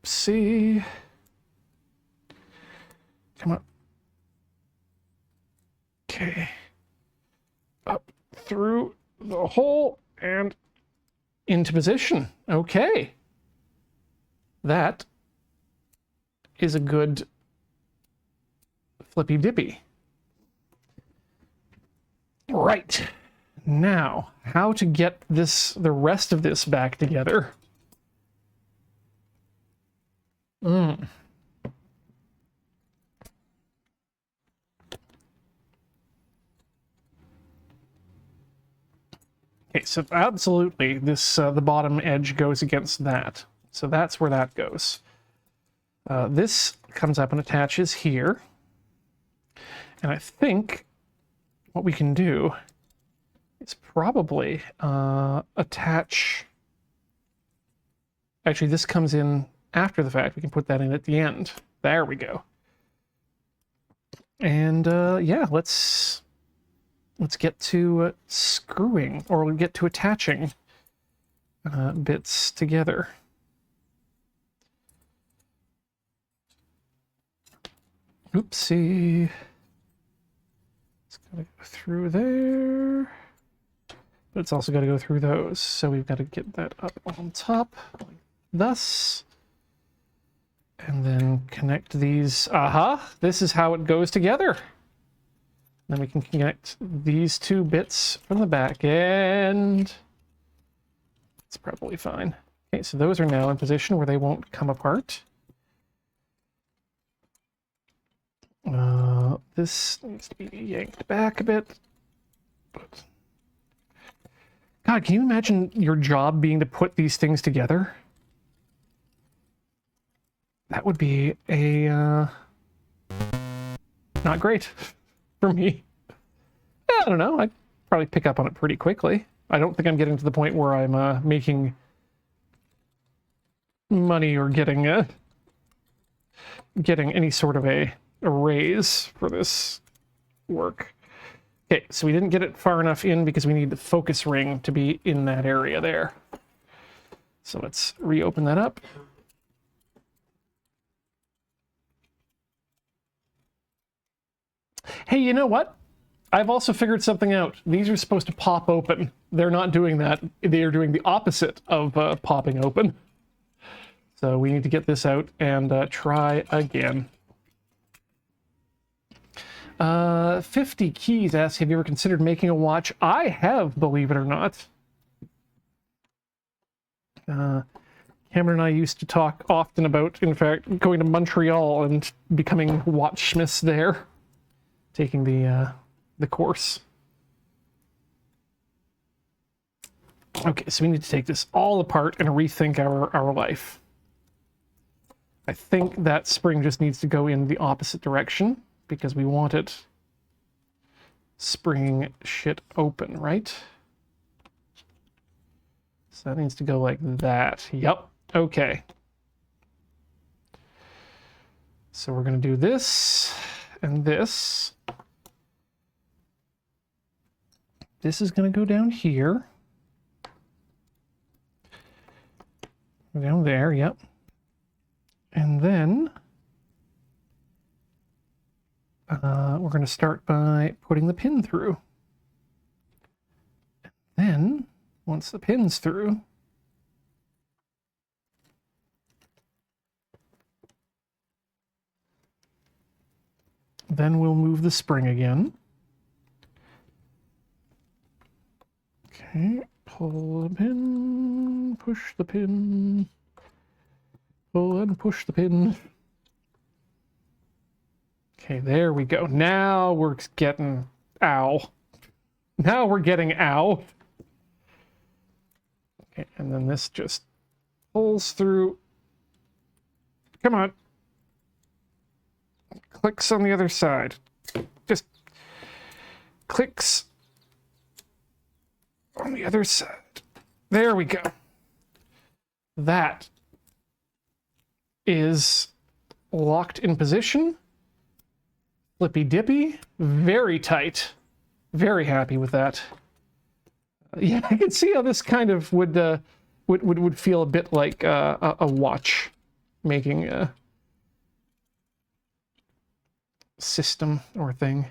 B: See. Come on. Okay. Up through the hole and into position. Okay. That is a good flippy dippy. Right. Now, how to get the rest of this back together? Okay, so absolutely, this the bottom edge goes against that. So that's where that goes. This comes up and attaches here. And I think what we can do is probably attach... Actually, this comes in after the fact. We can put that in at the end. There we go. And yeah, let's get to screwing, or we'll get to attaching bits together. Oopsie. It's got to go through there. But it's also got to go through those. So we've got to get that up on top, like thus. And then connect these. Aha! This is how it goes together. Then we can connect these two bits from the back end. It's probably fine. Okay, so those are now in position where they won't come apart. This needs to be yanked back a bit. But... God, can you imagine your job being to put these things together? That would be a not great for me. Yeah, I don't know. I'd probably pick up on it pretty quickly. I don't think I'm getting to the point where I'm making money or getting any sort of a raise for this work. Okay, so we didn't get it far enough in because we need the focus ring to be in that area there. So let's reopen that up. Hey, you know what? I've also figured something out. These are supposed to pop open. They're not doing that. They are doing the opposite of popping open. So we need to get this out and try again. 50 Keys asks, have you ever considered making a watch? I have, believe it or not. Cameron and I used to talk often about, in fact, going to Montreal and becoming watchsmiths there. Taking the course. Okay, so we need to take this all apart and rethink our life. I think that spring just needs to go in the opposite direction because we want it springing shit open, right? So that needs to go like that. Yep. Okay. So we're going to do this and this. this is going to go down here. Down there, yep. And then we're going to start by putting the pin through. Then, once the pin's through, then we'll move the spring again. Okay, pull the pin, push the pin, pull and push the pin. Okay, there we go. Now we're getting, ow. Now we're getting ow. Okay, and then this just pulls through. Come on. Clicks on the other side. Just clicks on the other side. There we go. That is locked in position. Flippy dippy. Very tight. Very happy with that. Yeah, I can see how this kind of would feel a bit like a watch making a system or thing.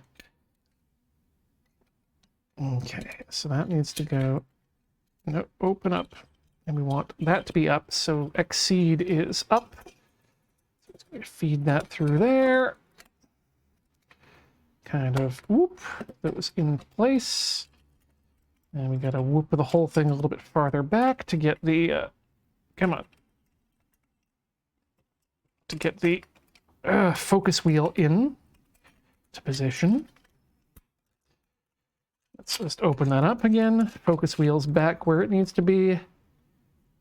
B: Okay, so that needs to go, no, open up, and we want that to be up, so exceed is up. So it's going to feed that through there. Kind of whoop, that was in place. And we got to whoop the whole thing a little bit farther back to get the, come on, to get the focus wheel in to position. Let's just open that up again. Focus wheel's back where it needs to be.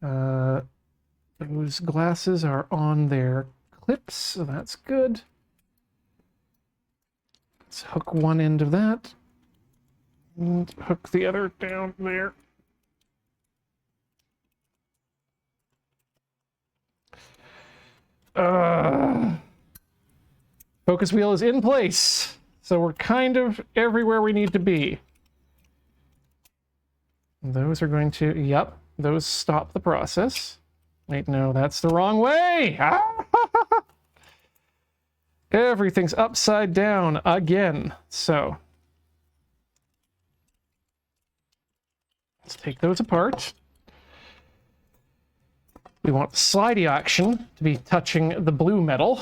B: Those glasses are on their clips, so that's good. Let's hook one end of that. And hook the other down there. Focus wheel is in place, so we're kind of everywhere we need to be. Those are going to, yep, those stop the process. Wait, no, that's the wrong way! Ah! Everything's upside down again, so let's take those apart. We want the slidey action to be touching the blue metal.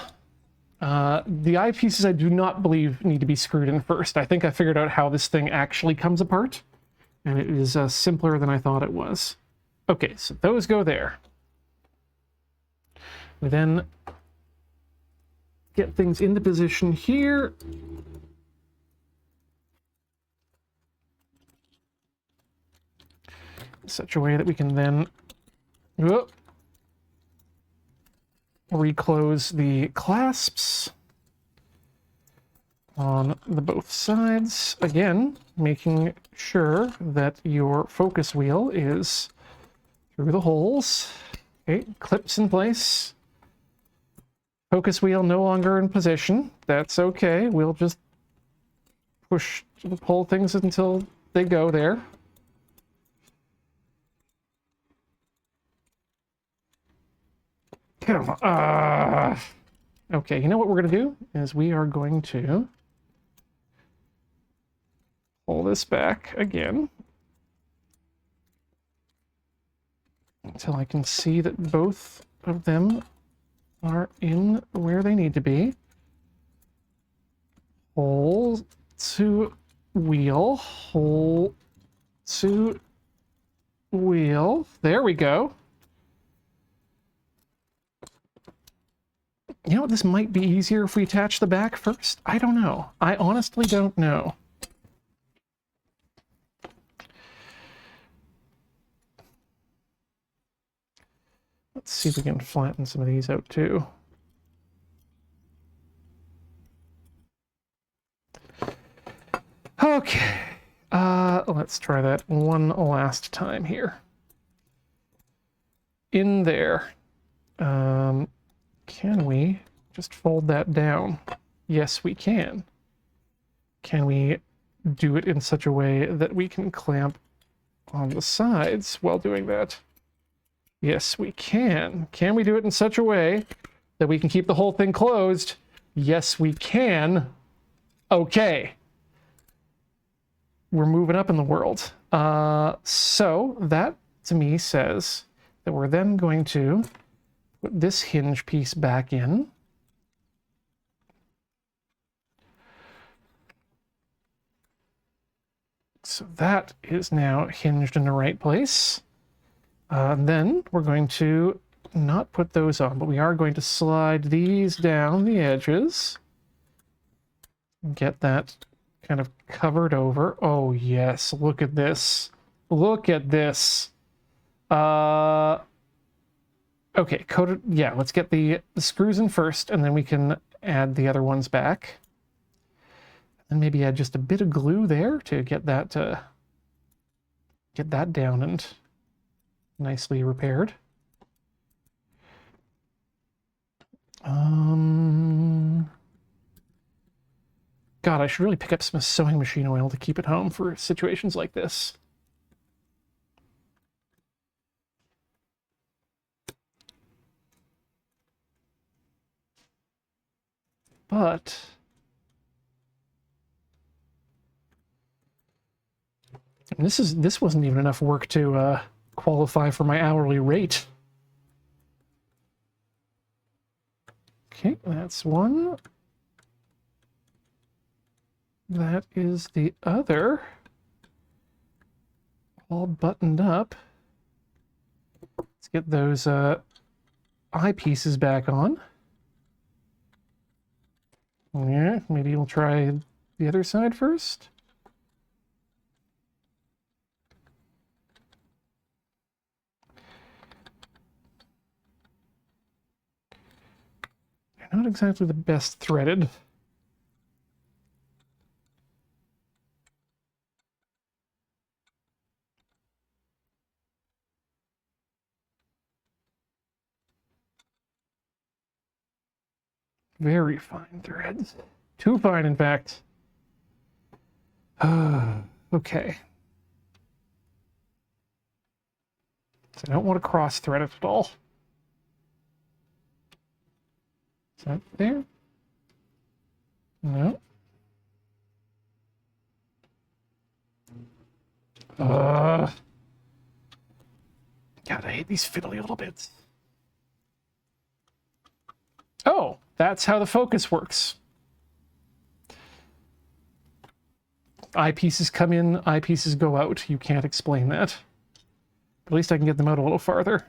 B: The eyepieces I do not believe need to be screwed in first. I think I figured out how this thing actually comes apart, and it is simpler than I thought it was. Okay, so those go there. We then get things into position here. In such a way that we can then reclose the clasps on the both sides. Again, making sure that your focus wheel is through the holes. Okay, clips in place. Focus wheel no longer in position. That's okay. We'll just pull things until they go there. Come on. Okay, you know what we're going to do? Is we are going to pull this back again until I can see that both of them are in where they need to be. Hole to wheel, hole to wheel. There we go. You know what, this might be easier if we attach the back first? I don't know. I honestly don't know. Let's see if we can flatten some of these out too. Okay, let's try that one last time here. In there. Can we just fold that down? Yes, we can. Can we do it in such a way that we can clamp on the sides while doing that? Yes, we can. Can we do it in such a way that we can keep the whole thing closed? Yes, we can. Okay. We're moving up in the world. So that, to me, says that we're then going to put this hinge piece back in. So that is now hinged in the right place. Then we're going to not put those on, but we are going to slide these down the edges. Get that kind of covered over. Oh, yes. Look at this. Look at this. Okay, coated. Yeah, let's get the screws in first, and then we can add the other ones back. And maybe add just a bit of glue there to get that down and nicely repaired. God, I should really pick up some sewing machine oil to keep at home for situations like this. But this wasn't even enough work to qualify for my hourly rate. Okay, that's one. That is the other. All buttoned up. Let's get those eyepieces back on. Yeah, maybe we'll try the other side first. They're not exactly the best threaded. Very fine threads. Too fine, in fact. Okay. So I don't want to cross thread it at all. Is that there? No. God, I hate these fiddly little bits. Oh, that's how the focus works. Eyepieces come in, eyepieces go out. You can't explain that. But at least I can get them out a little farther.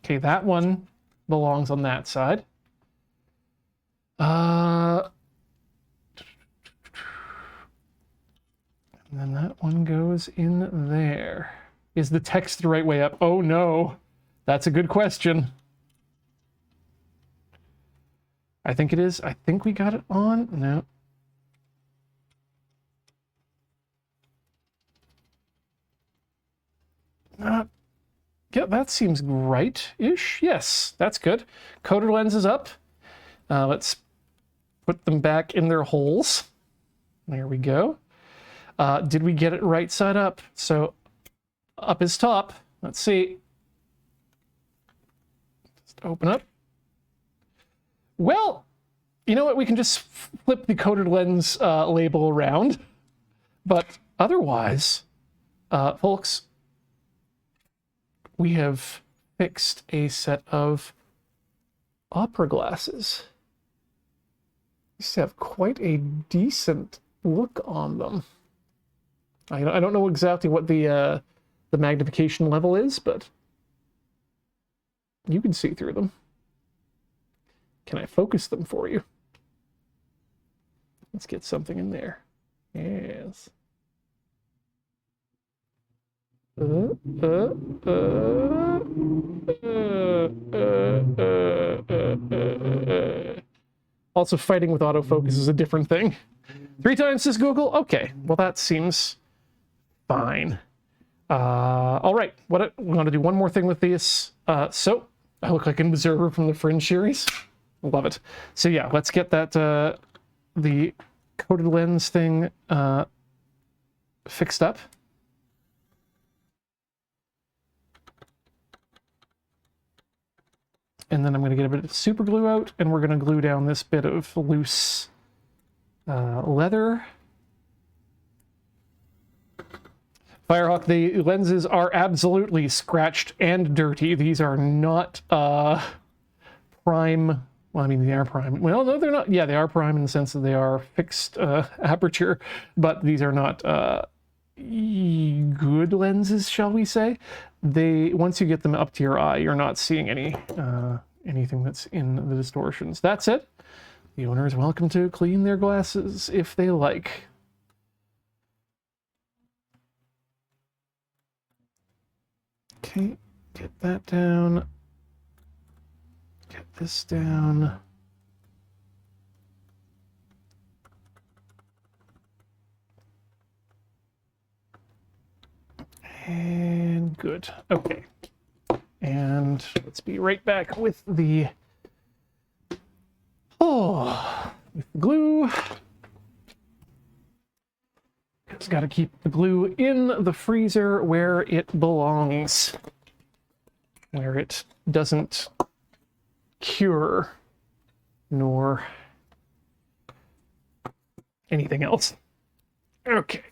B: Okay, that one belongs on that side. And then that one goes in there. Is the text the right way up? Oh no, that's a good question. I think it is. I think we got it on. No. Yeah, that seems right-ish. Yes, that's good. Coated lenses up. Let's put them back in their holes. There we go. Did we get it right side up? So up is top. Let's see. Just open up. Well, you know what? We can just flip the coated lens label around. But otherwise, folks, we have fixed a set of opera glasses. These have quite a decent look on them. I don't know exactly what the magnification level is, but you can see through them. Can I focus them for you? Let's get something in there. Yes. Also, fighting with autofocus is a different thing. 3 times this Google? Okay, well that seems fine. All right, we want to do one more thing with these. So, I look like an observer from the Fringe series. Love it. So yeah, let's get that the coated lens thing fixed up. And then I'm going to get a bit of super glue out, and we're going to glue down this bit of loose leather. Firehawk, the lenses are absolutely scratched and dirty. These are not prime. Well, I mean, they are prime. Well, no, they're not. Yeah, they are prime in the sense that they are fixed aperture, but these are not good lenses, shall we say. Once you get them up to your eye, you're not seeing anything that's in the distortions. That said, the owner is welcome to clean their glasses if they like. Okay, get that down. Get this down. And good. Okay. And let's be right back with the glue. It's got to keep the glue in the freezer where it belongs, where it doesn't cure nor anything else. Okay.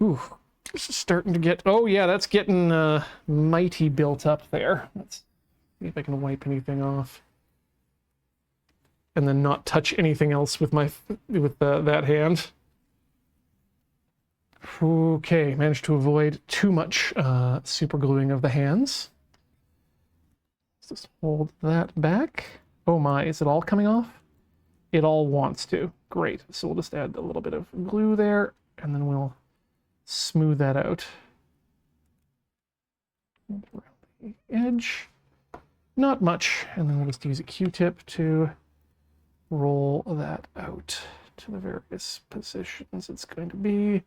B: Ooh, this is starting to get, oh yeah, that's getting mighty built up there. Let's see if I can wipe anything off. And then not touch anything else with that hand. Okay, managed to avoid too much super gluing of the hands. Let's just hold that back. Oh my, is it all coming off? It all wants to. Great. So we'll just add a little bit of glue there, and then we'll smooth that out. Around the edge. Not much. And then we'll just use a Q-tip to roll that out to the various positions it's going to be.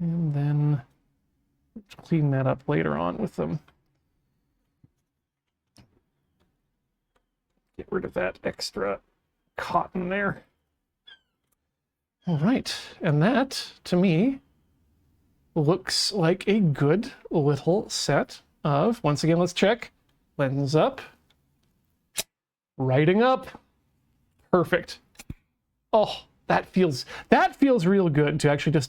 B: And then clean that up later on with them. Get rid of that extra cotton there. All right, and that, to me, looks like a good little set of, once again, let's check. Lens up. Writing up. Perfect. Oh, that feels real good to actually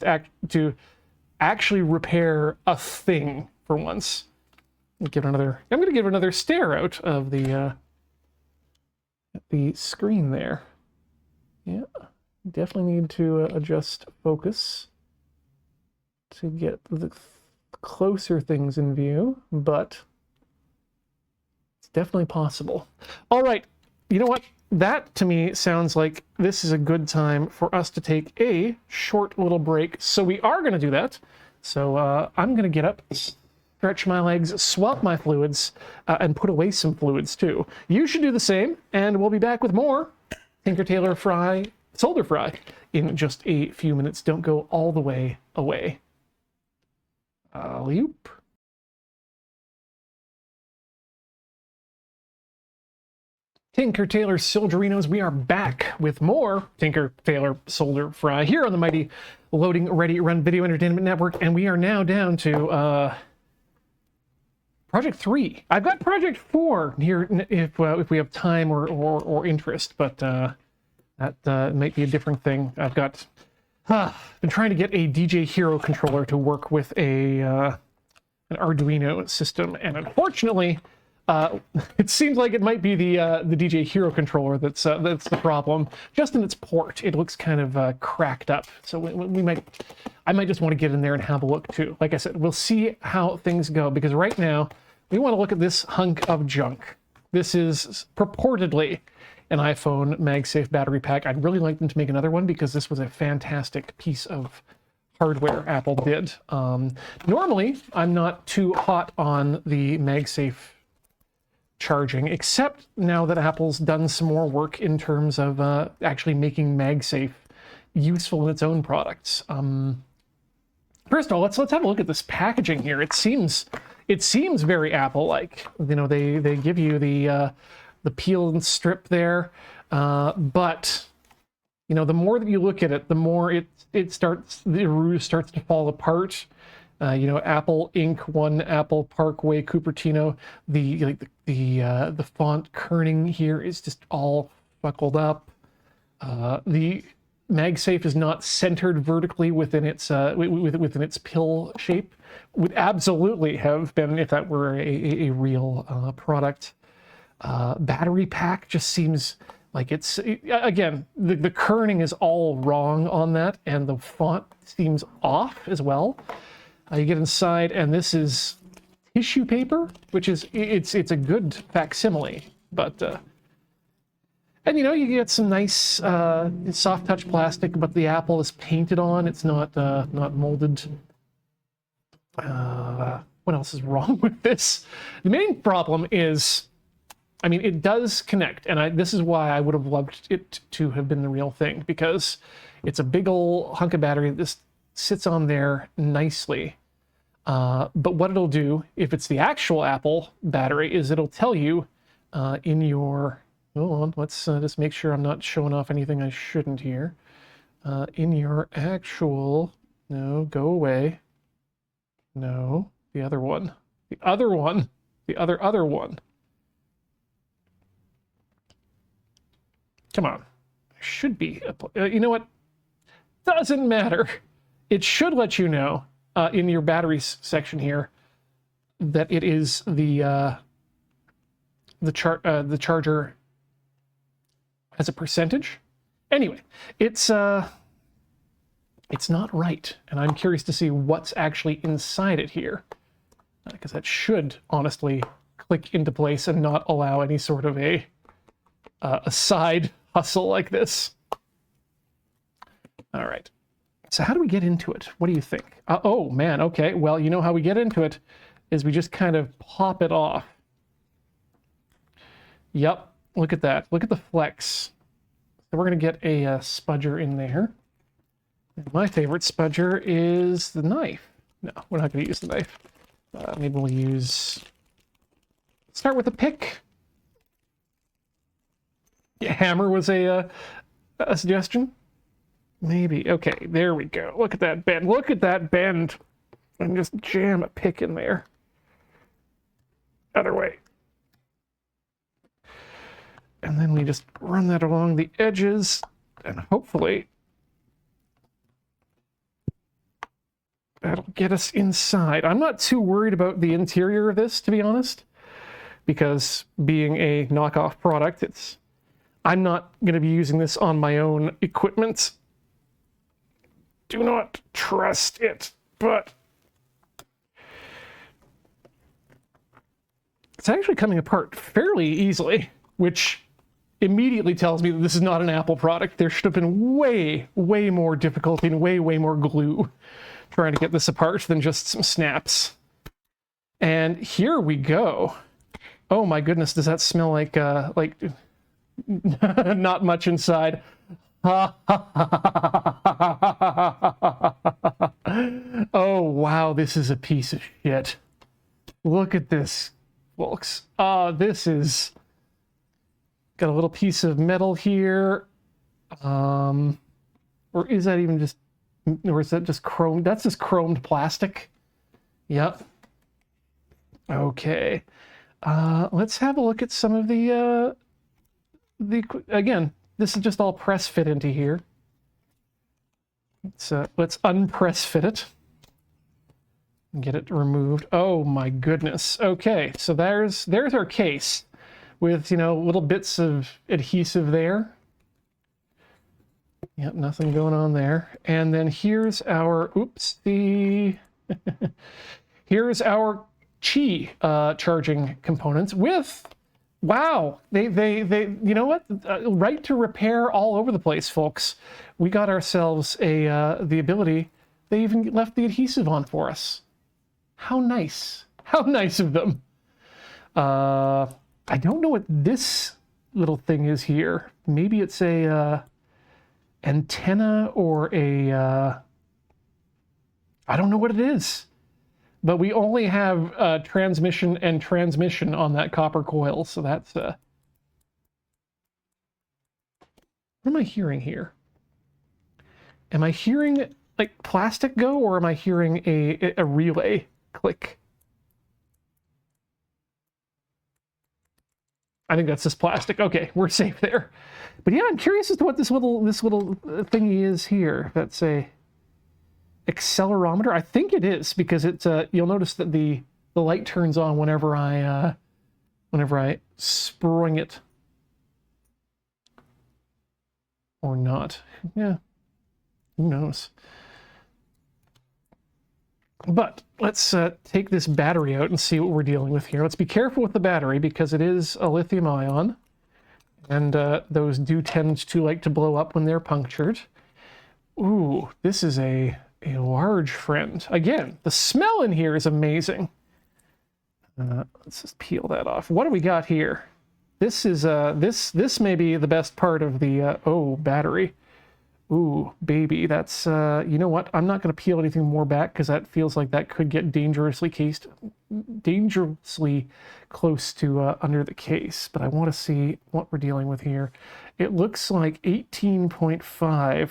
B: actually repair a thing for once. I'm going to give another stare out of the screen there. Yeah, definitely need to adjust focus to get the closer things in view, but it's definitely possible. All right, you know what? That, to me, sounds like this is a good time for us to take a short little break. So we are going to do that. So I'm going to get up, stretch my legs, swap my fluids, and put away some fluids too. You should do the same, and we'll be back with more Tailor Solder Fry in just a few minutes. Don't go all the way away. Alley-oop. Tailor Solderinos, we are back with more Tailor Solder Fry here on the mighty Loading Ready Run Video Entertainment Network, and we are now down to Project 3. I've got Project 4 here if we have time or interest, but that might be a different thing. I've got been trying to get a DJ Hero controller to work with an Arduino system, and unfortunately, it seems like it might be the DJ Hero controller that's the problem. Just in its port, it looks kind of cracked up. So I might just want to get in there and have a look too. Like I said, we'll see how things go, because right now we want to look at this hunk of junk. This is purportedly an iPhone MagSafe battery pack. I'd really like them to make another one, because this was a fantastic piece of hardware Apple did. Normally, I'm not too hot on the MagSafe charging, except now that Apple's done some more work in terms of actually making MagSafe useful in its own products. First of all, let's have a look at this packaging here. It seems it seems very Apple-like. You know, they give you the peel and strip there, but you know, the more that you look at it, the more the ruse starts to fall apart. You know, Apple Inc. 1, Apple Parkway, Cupertino. The font kerning here is just all buckled up. The MagSafe is not centered vertically within its within its pill shape. Would absolutely have been if that were a real product. Battery pack just seems like again, the kerning is all wrong on that, and the font seems off as well. You get inside, and this is tissue paper, which is it's a good facsimile, but and you know, you get some nice soft touch plastic, but the Apple is painted on. It's not molded. What else is wrong with this? The main problem is, I mean, it does connect, and this is why I would have loved it to have been the real thing, because it's a big old hunk of battery that just sits on there nicely. But what it'll do, if it's the actual Apple battery, is it'll tell you in your... Hold on, let's just make sure I'm not showing off anything I shouldn't here. In your actual... No, go away. No, the other one. The other one. The other one. Come on. There should be... you know what? Doesn't matter. It should let you know in your batteries section here that it is the charger as a percentage. Anyway, it's not right, and I'm curious to see what's actually inside it here, because that should honestly click into place and not allow any sort of a side hustle like this. All right. So how do we get into it? What do you think? Oh, man, okay. Well, you know how we get into it is we just kind of pop it off. Yep, look at that. Look at the flex. So we're going to get a spudger in there. My favorite spudger is the knife. No, we're not going to use the knife. Maybe we'll start with a pick. Yeah, hammer was a suggestion. Maybe. Okay, there we go. Look at that bend. Look at that bend. And just jam a pick in there. Other way. And then we just run that along the edges, and hopefully that'll get us inside. I'm not too worried about the interior of this, to be honest, because being a knockoff product, I'm not going to be using this on my own equipment. Do not trust it, but it's actually coming apart fairly easily, which immediately tells me that this is not an Apple product. There should have been way, way more difficulty and way, way more glue trying to get this apart than just some snaps. And here we go. Oh my goodness, does that smell like not much inside? Oh wow, this is a piece of shit. Look at this, folks. This is got a little piece of metal here. Or is that even just, or is that just chrome? That's just chromed plastic. Yep. Okay. Let's have a look at some of the again, this is just all press fit into here. Let's unpress fit it and get it removed. Oh my goodness. Okay, so there's our case with, you know, little bits of adhesive there. Yep, nothing going on there. And then here's our here's our Qi charging components with, wow, they you know what, right to repair all over the place, folks. We got ourselves the ability. They even left the adhesive on for us. How nice of them. I don't know what this little thing is here. Maybe it's a antenna or a I don't know what it is. but we only have transmission and transmission on that copper coil, so that's what am I hearing here? Am I hearing like plastic go, or am I hearing a relay click? I think that's just plastic. Okay, we're safe there. But yeah, I'm curious as to what this little thingy is here. That's a accelerometer. I think it is, because it's you'll notice that the light turns on whenever I spring it, or not. Yeah, who knows? But let's take this battery out and see what we're dealing with here. Let's be careful with the battery, because it is a lithium ion, and those do tend to like to blow up when they're punctured. Ooh, this is a large friend. Again, the smell in here is amazing. Let's just peel that off. What do we got here? This is this may be the best part of the battery. Ooh, baby, that's you know what? I'm not going to peel anything more back, because that feels like that could get dangerously close to under the case. But I want to see what we're dealing with here. It looks like 18.5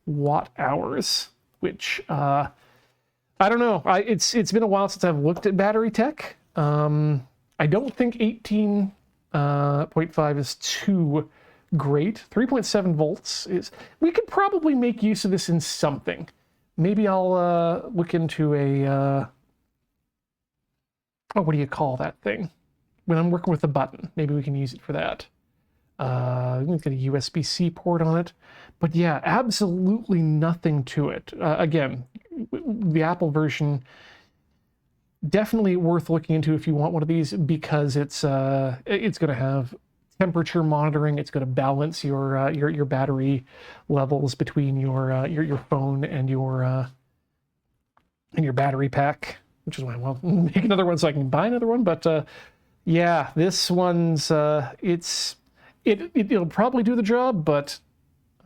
B: watt hours, which I don't know. It's been a while since I've looked at battery tech. I don't think 18.5 is too great. 3.7 volts is, we could probably make use of this in something. Maybe I'll look into a what do you call that thing when I'm working with a button? Maybe we can use it for that. It's got a USB-C port on it, but yeah, absolutely nothing to it. Again, the Apple version, definitely worth looking into if you want one of these, because it's going to have temperature monitoring. It's going to balance your battery levels between your phone and your battery pack, which is why I'll make another one so I can buy another one. But yeah, this one's it'll probably do the job, but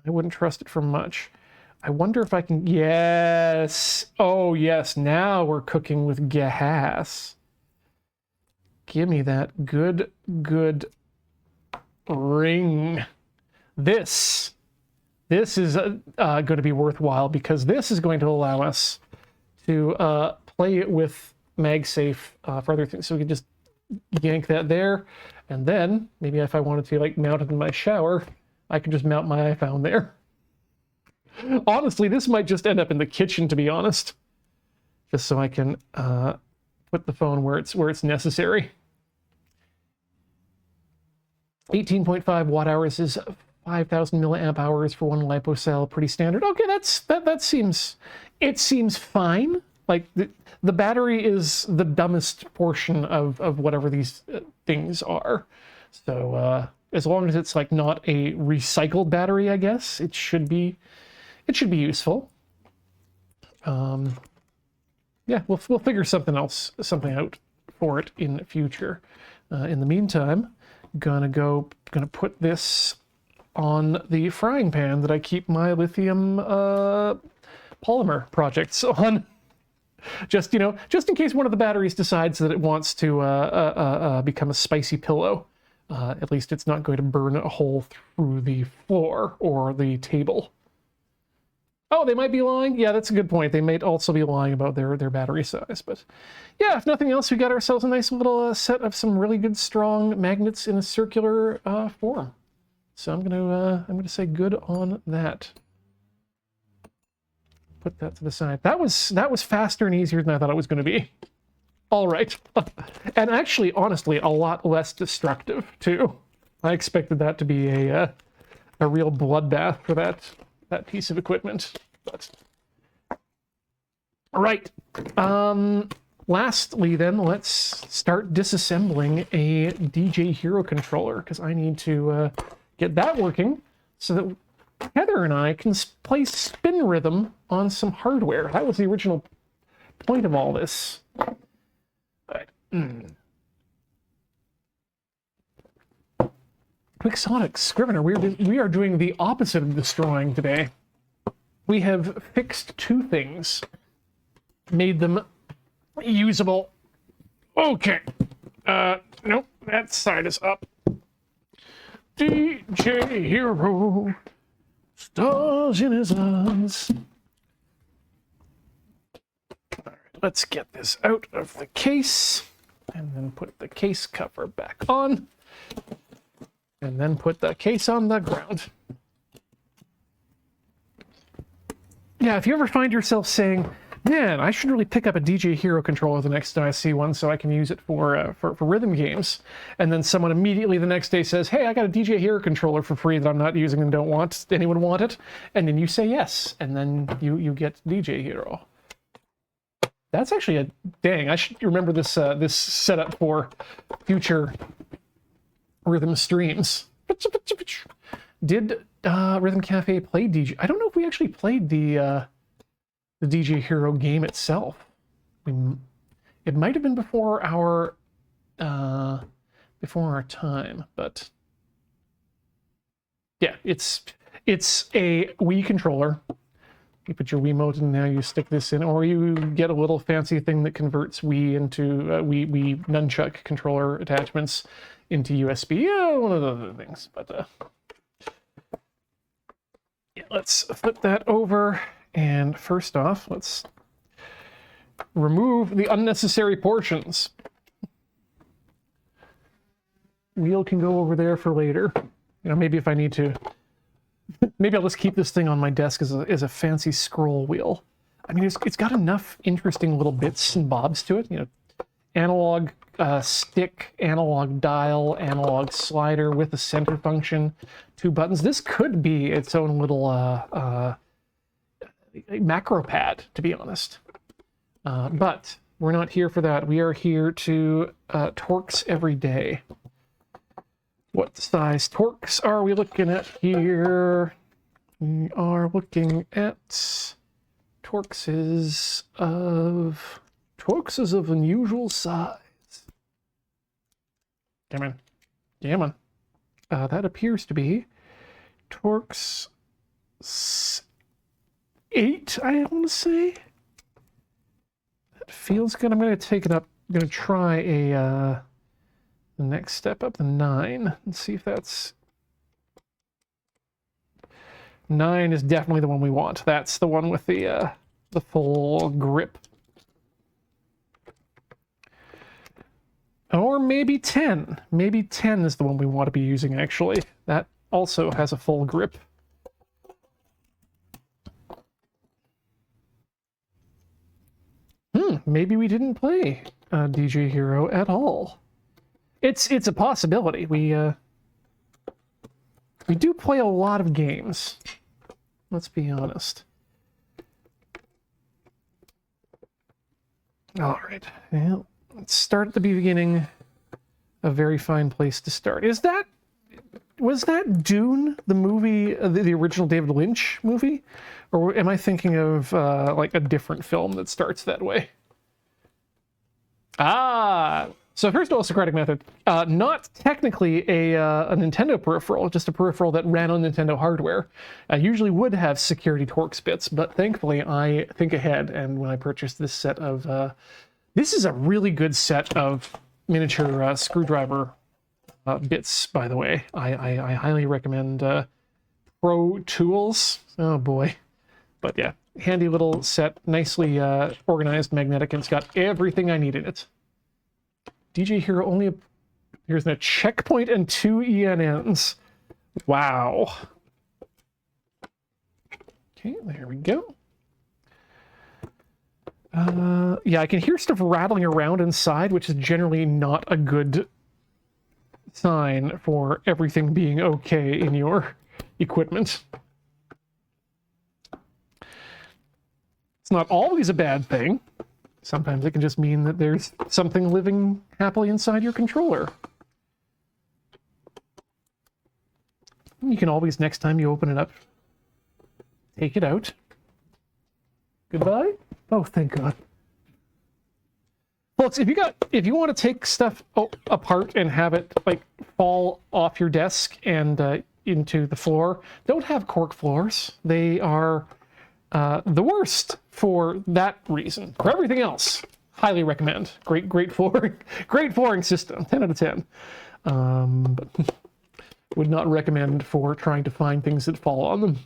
B: I wouldn't trust it for much. I wonder if I can. Yes. Oh yes. Now we're cooking with gas. Give me that good ring. This is going to be worthwhile, because this is going to allow us to play it with MagSafe for other things. So we can just yank that there, and then maybe if I wanted to like mount it in my shower, I can just mount my iPhone there. Honestly, this might just end up in the kitchen, to be honest, just so I can put the phone where it's necessary. 18.5 watt hours is 5,000 milliamp hours for one LiPo cell. Pretty standard. Okay, that seems fine. Like the battery is the dumbest portion of whatever these things are. So as long as it's like not a recycled battery, I guess it should be useful. Yeah, we'll figure something out for it in the future. In the meantime, gonna put this on the frying pan that I keep my lithium polymer projects on. Just in case one of the batteries decides that it wants to become a spicy pillow. At least it's not going to burn a hole through the floor or the table. Oh, they might be lying? Yeah, that's a good point. They might also be lying about their battery size. But yeah, if nothing else, we got ourselves a nice little set of some really good strong magnets in a circular form. So I'm gonna say good on that. Put that to the side. That was faster and easier than I thought it was going to be. All right. And actually, honestly, a lot less destructive too. I expected that to be a real bloodbath for that piece of equipment. But all right. Lastly, then, let's start disassembling a DJ Hero controller, because I need to get that working so that Heather and I can play Spin Rhythm on some hardware. That was the original point of all this. Right. Quixotic Scrivener, we are doing the opposite of destroying today. We have fixed two things, made them usable. Okay. Nope, that side is up. DJ Hero, stars in his eyes. All right, let's get this out of the case, and then put the case cover back on, and then put the case on the ground. Yeah, if you ever find yourself saying, man, I should really pick up a DJ Hero controller the next time I see one so I can use it for rhythm games, and then someone immediately the next day says, hey, I got a DJ Hero controller for free that I'm not using and don't want. Anyone want it? And then you say yes, and then you get DJ Hero. That's actually a... Dang, I should remember this this setup for future rhythm streams. Did Rhythm Cafe play DJ? I don't know if we actually played the DJ Hero game itself. It might have been before our time, but yeah, it's a Wii controller. You put your Wiimote in there, you stick this in, or you get a little fancy thing that converts Wii into Wii nunchuck controller attachments into USB. Yeah, one of the other things, but yeah, let's flip that over. And first off, let's remove the unnecessary portions. Wheel can go over there for later. You know, maybe if I need to. Maybe I'll just keep this thing on my desk as a fancy scroll wheel. I mean, it's got enough interesting little bits and bobs to it. You know, analog stick, analog dial, analog slider with a center function, 2 buttons. This could be its own little macro pad, to be honest. But we're not here for that. We are here to torques every day. What size torques are we looking at here? We are looking at torques of unusual size. Come on. Come on. That appears to be torques 8, I want to say. That feels good. I'm going to take it up. I'm going to try the next step up, the 9, and see if that's... 9 is definitely the one we want. That's the one with the full grip. Or maybe 10. Maybe 10 is the one we want to be using, actually. That also has a full grip. Maybe we didn't play DJ Hero at all. It's a possibility. We do play a lot of games. Let's be honest. All right. Well, let's start at the beginning. A very fine place to start. Was that Dune, the movie, the original David Lynch movie? Or am I thinking of like a different film that starts that way? So first of all, Socratic method. Not technically a Nintendo peripheral, just a peripheral that ran on Nintendo hardware. I usually would have security Torx bits, but thankfully I think ahead, and when I purchased this set of... this is a really good set of miniature screwdriver bits, by the way. I highly recommend Pro Tools. Oh boy. But yeah, handy little set, nicely organized, magnetic, and it's got everything I need in it. DJ Hero only appears in a checkpoint and 2 ENNs. Wow. Okay, there we go. Yeah, I can hear stuff rattling around inside, which is generally not a good sign for everything being okay in your equipment. It's not always a bad thing. Sometimes it can just mean that there's something living happily inside your controller. You can always, next time you open it up, take it out. Goodbye? Oh, thank God. Folks, if you want to take stuff apart and have it like fall off your desk and into the floor, don't have cork floors. They are the worst for that reason. For everything else, highly recommend. Great flooring, great flooring system. 10 out of 10. But would not recommend for trying to find things that fall on them.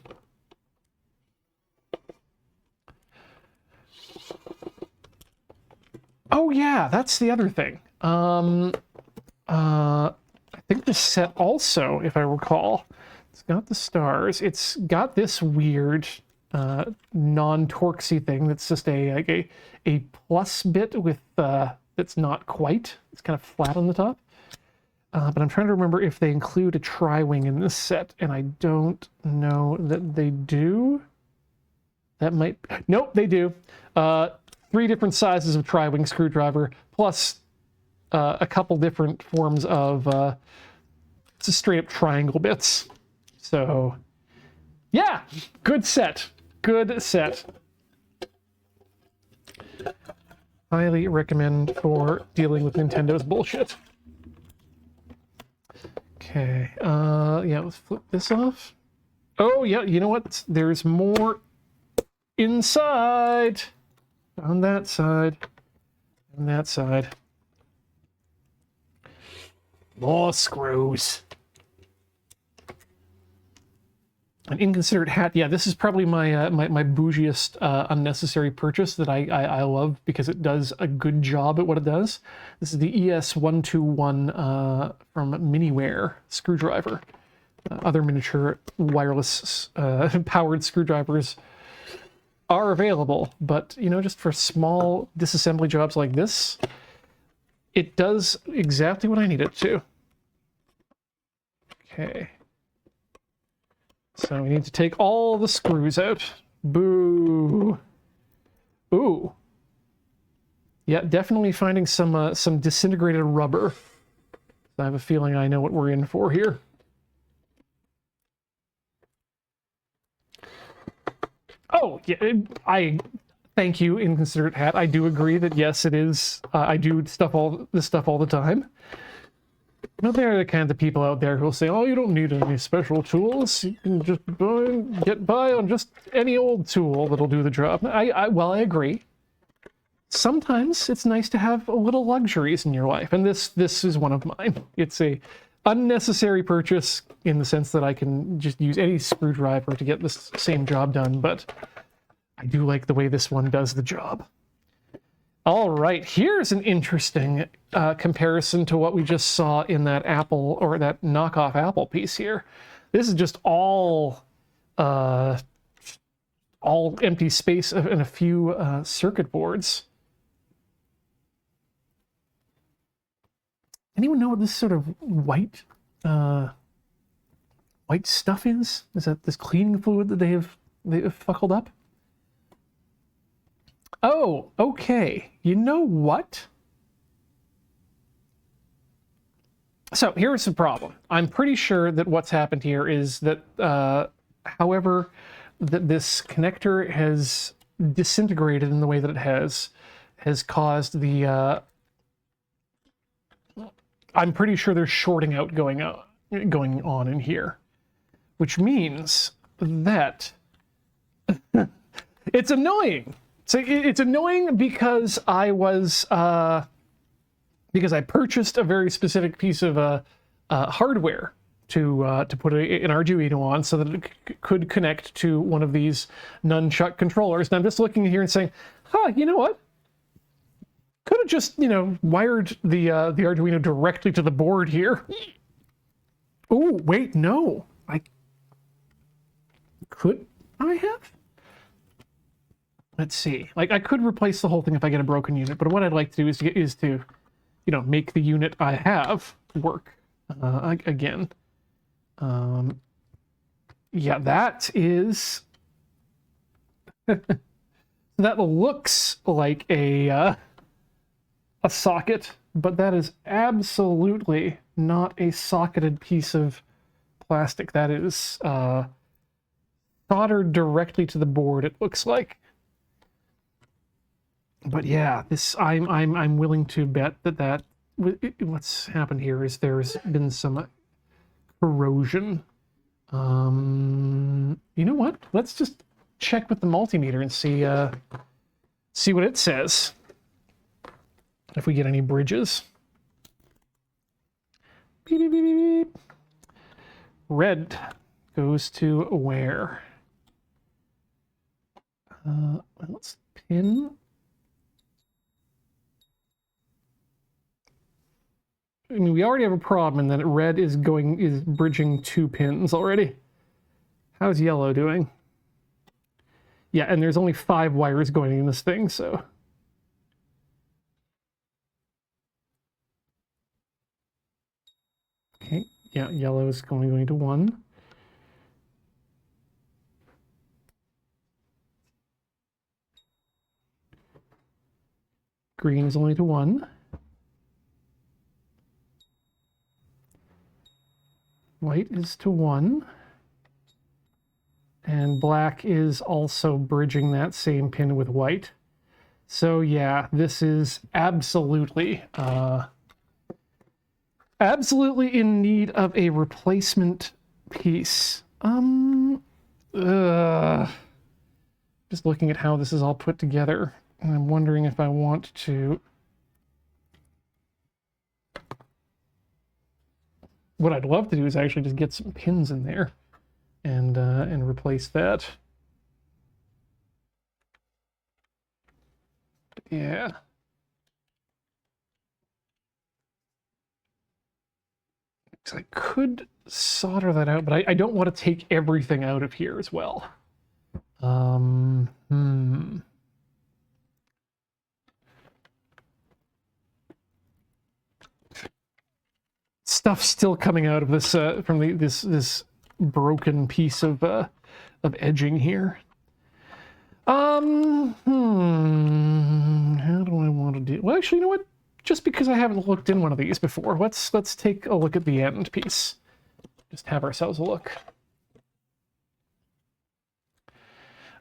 B: Oh yeah, that's the other thing. I think this set also, if I recall, it's got the stars. It's got this weird non-torxy thing that's just a plus bit with that's not quite. It's kind of flat on the top. But I'm trying to remember if they include a tri-wing in this set, and I don't know that they do. That might... Nope, they do. 3 different sizes of tri-wing screwdriver, plus a couple different forms of just straight-up triangle bits. So, yeah, good set. Good set. Highly recommend for dealing with Nintendo's bullshit. Okay, yeah, let's flip this off. Oh, yeah, you know what? There's more inside. On that side. On that side. More screws. An inconsiderate hat. Yeah, this is probably my my bougiest unnecessary purchase that I love because it does a good job at what it does. This is the ES121 from Miniware screwdriver. Other miniature wireless powered screwdrivers are available, but you know, just for small disassembly jobs like this, it does exactly what I need it to. Okay. So we need to take all the screws out. Boo. Ooh. Yeah, definitely finding some disintegrated rubber. I have a feeling I know what we're in for here. Oh, yeah, I thank you, inconsiderate hat. I do agree that yes, it is. I do this stuff all the time. You know, there are the kind of people out there who will say, "Oh, you don't need any special tools. You can just get by on just any old tool that'll do the job." Well, I agree. Sometimes it's nice to have a little luxuries in your life, and this is one of mine. It's a unnecessary purchase in the sense that I can just use any screwdriver to get this same job done, but I do like the way this one does the job. All right, here's an interesting comparison to what we just saw in that Apple, or that knockoff Apple piece here. This is just all empty space and a few circuit boards. Anyone know what this sort of white stuff is? Is that this cleaning fluid that they've fuckled up? Oh, okay. You know what? So here's the problem. I'm pretty sure that what's happened here is that, however, that this connector has disintegrated in the way that it has caused the... I'm pretty sure there's shorting out going on in here, which means that it's annoying. So it's annoying because I purchased a very specific piece of hardware to put an Arduino on so that it could connect to one of these nunchuck controllers. And I'm just looking here and saying, huh, you know what? Could have just, you know, wired the Arduino directly to the board here. Oh, wait, no. Could I have? Let's see. Like, I could replace the whole thing if I get a broken unit, but what I'd like to do is to, you know, make the unit I have work again. Yeah, that is... that looks like a socket, but that is absolutely not a socketed piece of plastic. That is soldered directly to the board, it looks like. But yeah, this I'm willing to bet that what's happened here is there's been some corrosion. You know what? Let's just check with the multimeter and see what it says. if we get any bridges. Beep, beep, beep, beep, beep. Red goes to where? Let's pin. I mean, we already have a problem in that red is bridging 2 pins already. How's yellow doing? Yeah, and there's only 5 wires going in this thing, so. Okay, yeah, yellow is only going to 1. Green is only to 1. White is to 1. And black is also bridging that same pin with white. So yeah, this is absolutely absolutely in need of a replacement piece. Just looking at how this is all put together, and I'm wondering if I want to. What I'd love to do is actually just get some pins in there and replace that. Yeah. I could solder that out, but I don't want to take everything out of here as well. Stuff still coming out of this from this broken piece of edging here. How do I want to do? Well, actually, you know what? Just because I haven't looked in one of these before, let's take a look at the end piece. Just have ourselves a look.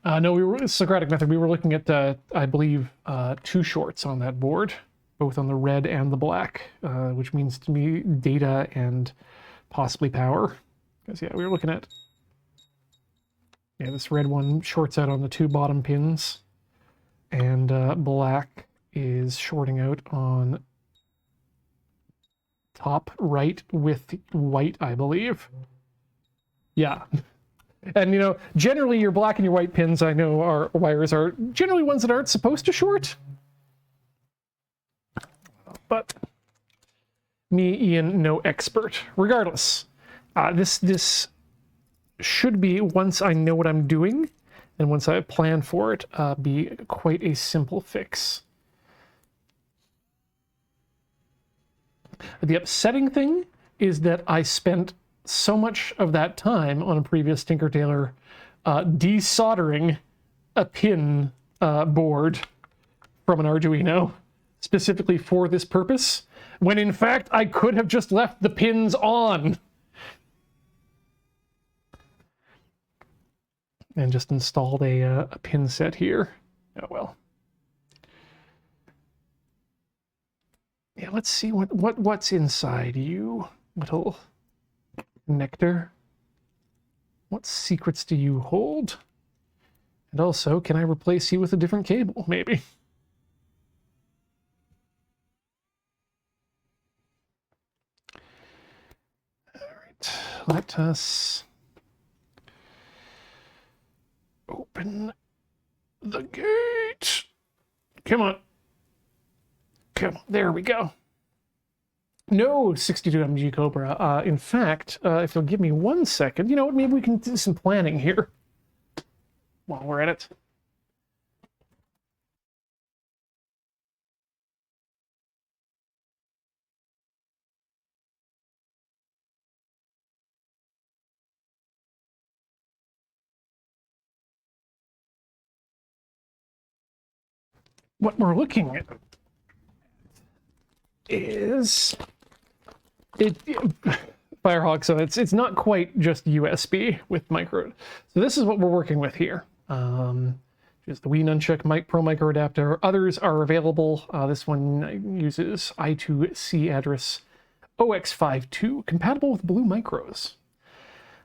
B: No, we were Socratic method. We were looking at I believe 2 shorts on that board, both on the red and the black, which means to me data and possibly power. Because yeah, we were looking at this red one shorts out on the 2 bottom pins, and black is shorting out on top right with white, I believe. Yeah. And, you know, generally your black and your white pins, I know, wires are generally ones that aren't supposed to short. But me, Ian, no expert. Regardless, this should be, once I know what I'm doing and once I plan for it, be quite a simple fix. The upsetting thing is that I spent so much of that time on a previous Tinker Tailor desoldering a pin board from an Arduino specifically for this purpose, when in fact I could have just left the pins on and just installed a pin set here. Oh well. Yeah, let's see what's inside you, little nectar. What secrets do you hold? And also, can I replace you with a different cable, maybe? All right, let us open the gate. Come on. Come on, there we go. No 62 MG Cobra. In fact, if you'll give me 1 second, you know what, maybe we can do some planning here while we're at it. What we're looking at is Firehawk, so it's not quite just USB with micro. So this is what we're working with here. Just the Wii Nunchuck Pro Micro Adapter. Others are available. This one uses I2C address OX52, compatible with Blue Micros.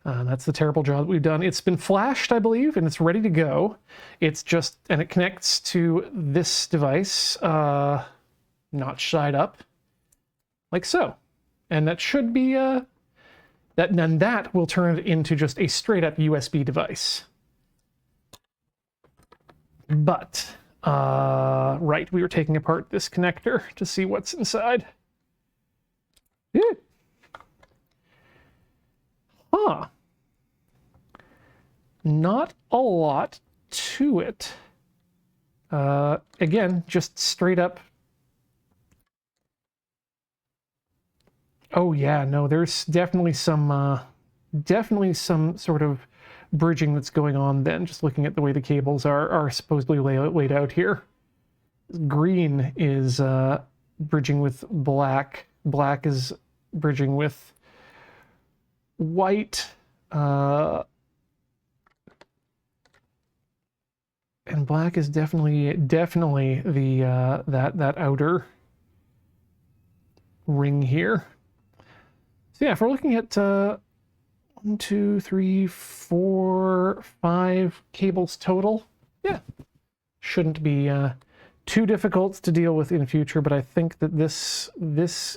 B: That's the terrible job that we've done. It's been flashed, I believe, and it's ready to go. It's just, and it connects to this device. notch side up, like so. And that should be, then that will turn it into just a straight up USB device. But, right, we were taking apart this connector to see what's inside. Huh. Not a lot to it. Again, just straight up. Oh yeah, no, there's definitely some sort of bridging that's going on then, just looking at the way the cables are supposedly laid out here. Green is bridging with black. Black is bridging with white. And black is definitely the that outer ring here. So yeah, if we're looking at 1, 2, 3, 4, 5 cables total, yeah, shouldn't be too difficult to deal with in future. But I think that this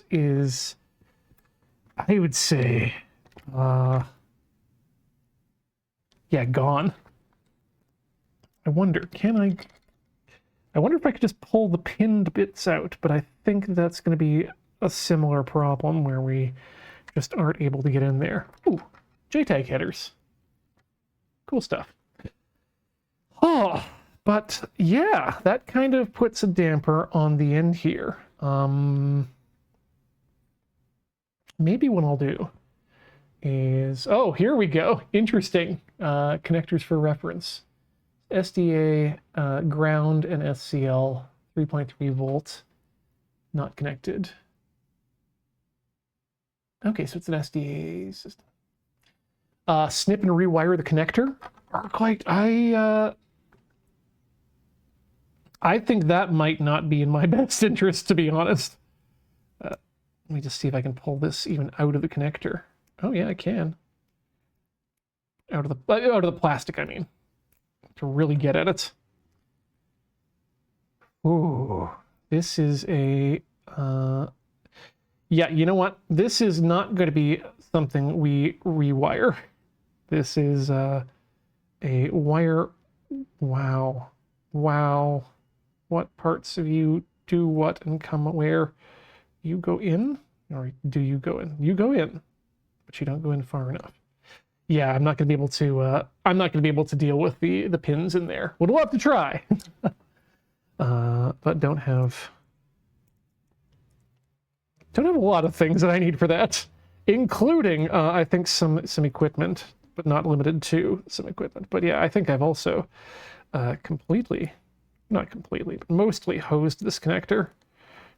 B: is, I would say, yeah, gone. I wonder if I could just pull the pinned bits out, but I think that's going to be a similar problem where we just aren't able to get in there. Ooh, JTAG headers. Cool stuff. Oh, but yeah, that kind of puts a damper on the end here. Maybe what I'll do is, oh, here we go. Interesting. Connectors for reference. SDA, ground, and SCL, 3.3 volt, not connected. Okay, so it's an SDA system. Snip and rewire the connector. Arclight, I think that might not be in my best interest, to be honest. Let me just see if I can pull this even out of the connector. Oh yeah, I can. Out of the plastic, I mean. To really get at it. Ooh, this is a yeah, you know what? This is not going to be something we rewire. This is a wire. Wow. What parts of you do what and come where? You go in, or do you go in? You go in, but you don't go in far enough. Yeah, I'm not going to be able to. I'm not going to be able to deal with the pins in there. We'll have to try, but don't have a lot of things that I need for that, including I think some equipment, but not limited to some equipment. But yeah, I think I've also not completely, but mostly hosed this connector,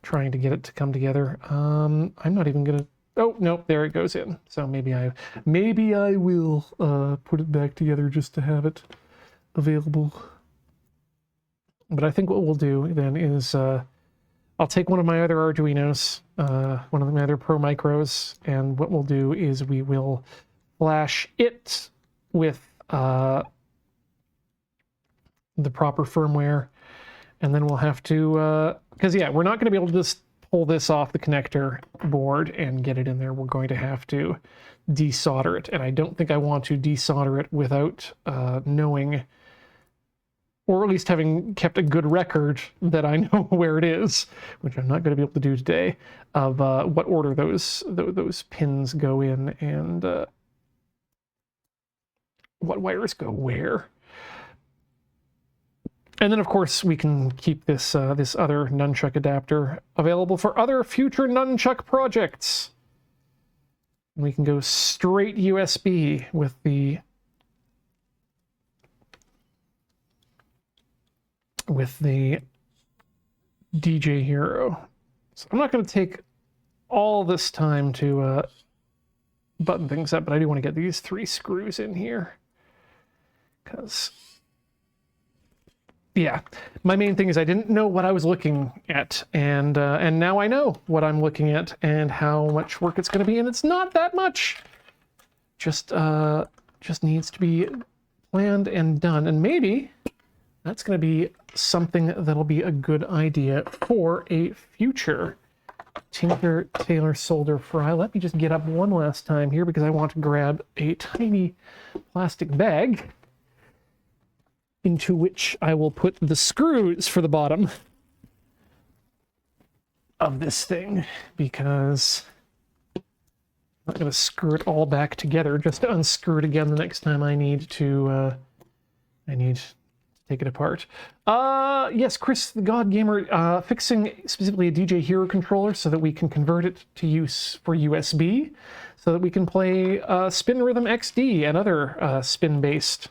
B: trying to get it to come together. I'm not even gonna. Oh, no, there it goes in. So maybe I will put it back together just to have it available. But I think what we'll do then is I'll take one of my other Arduinos, one of my other Pro Micros, and what we'll do is we will flash it with the proper firmware, and then we'll have to, because yeah, we're not going to be able to just pull this off the connector board and get it in there. We're going to have to desolder it, and I don't think I want to desolder it without knowing, or at least having kept a good record that I know where it is, which I'm not going to be able to do today, of what order those pins go in and what wires go where. And then, of course, we can keep this this other nunchuck adapter available for other future nunchuck projects. We can go straight USB with the DJ Hero. So I'm not going to take all this time to button things up, but I do want to get these 3 screws in here, because yeah, my main thing is I didn't know what I was looking at, and now I know what I'm looking at and how much work it's going to be, and it's not that much. Just needs to be planned and done, and maybe that's going to be something that'll be a good idea for a future Tinker, Tailor, Solder, Fry. Let me just get up one last time here because I want to grab a tiny plastic bag into which I will put the screws for the bottom of this thing, because I'm not going to screw it all back together just to unscrew it again the next time I need to take it apart. Yes, Chris the God Gamer, fixing specifically a DJ Hero controller so that we can convert it to use for USB, so that we can play Spin Rhythm XD and other spin-based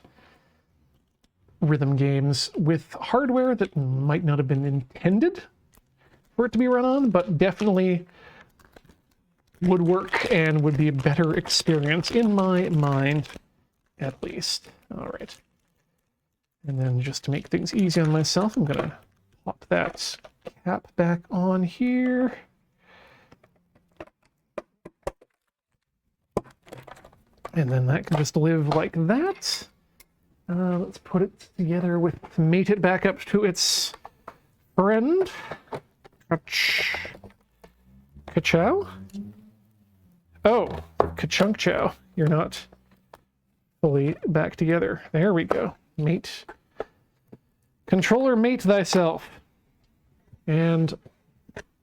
B: rhythm games with hardware that might not have been intended for it to be run on, but definitely would work and would be a better experience in my mind, at least. All right. And then just to make things easy on myself, I'm gonna pop that cap back on here. And then that can just live like that. Let's put it together mate it back up to its friend. Ka-chow? Oh, ka-chunk chow. You're not fully back together. There we go. Mate. Controller mate thyself. And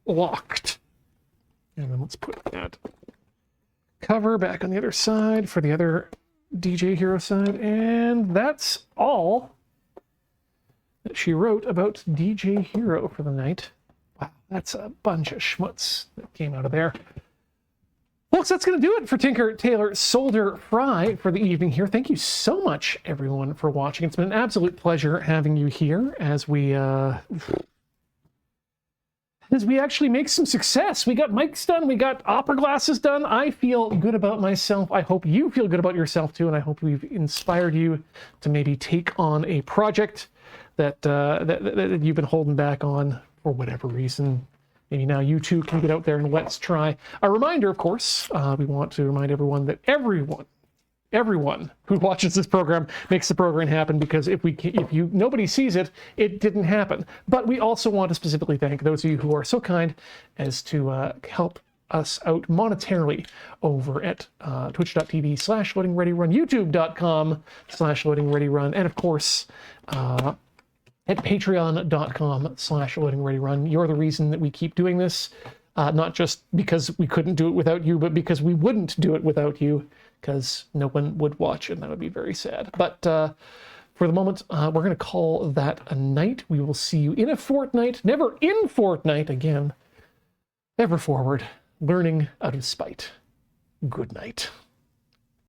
B: locked. And then let's put that cover back on the other side for the other DJ Hero side. And that's all that she wrote about DJ Hero for the night. Wow, that's a bunch of schmutz that came out of there. Folks, that's going to do it for Tinker, Tailor, Solder, Fry for the evening here. Thank you so much, everyone, for watching. It's been an absolute pleasure having you here as we actually make some success. We got mics done. We got opera glasses done. I feel good about myself. I hope you feel good about yourself, too, and I hope we've inspired you to maybe take on a project that you've been holding back on for whatever reason. Maybe now you too can get out there and let's try. A reminder, of course, we want to remind everyone that everyone who watches this program makes the program happen, because if nobody sees it, it didn't happen. But we also want to specifically thank those of you who are so kind as to help us out monetarily over at twitch.tv/loadingreadyrun, youtube.com/loadingreadyrun, and of course, at patreon.com/loadingreadyrun. You're the reason that we keep doing this, not just because we couldn't do it without you, but because we wouldn't do it without you, because no one would watch, and that would be very sad. But for the moment, we're going to call that a night. We will see you in a fortnight, never in fortnight again. Ever forward, learning out of spite. Good night.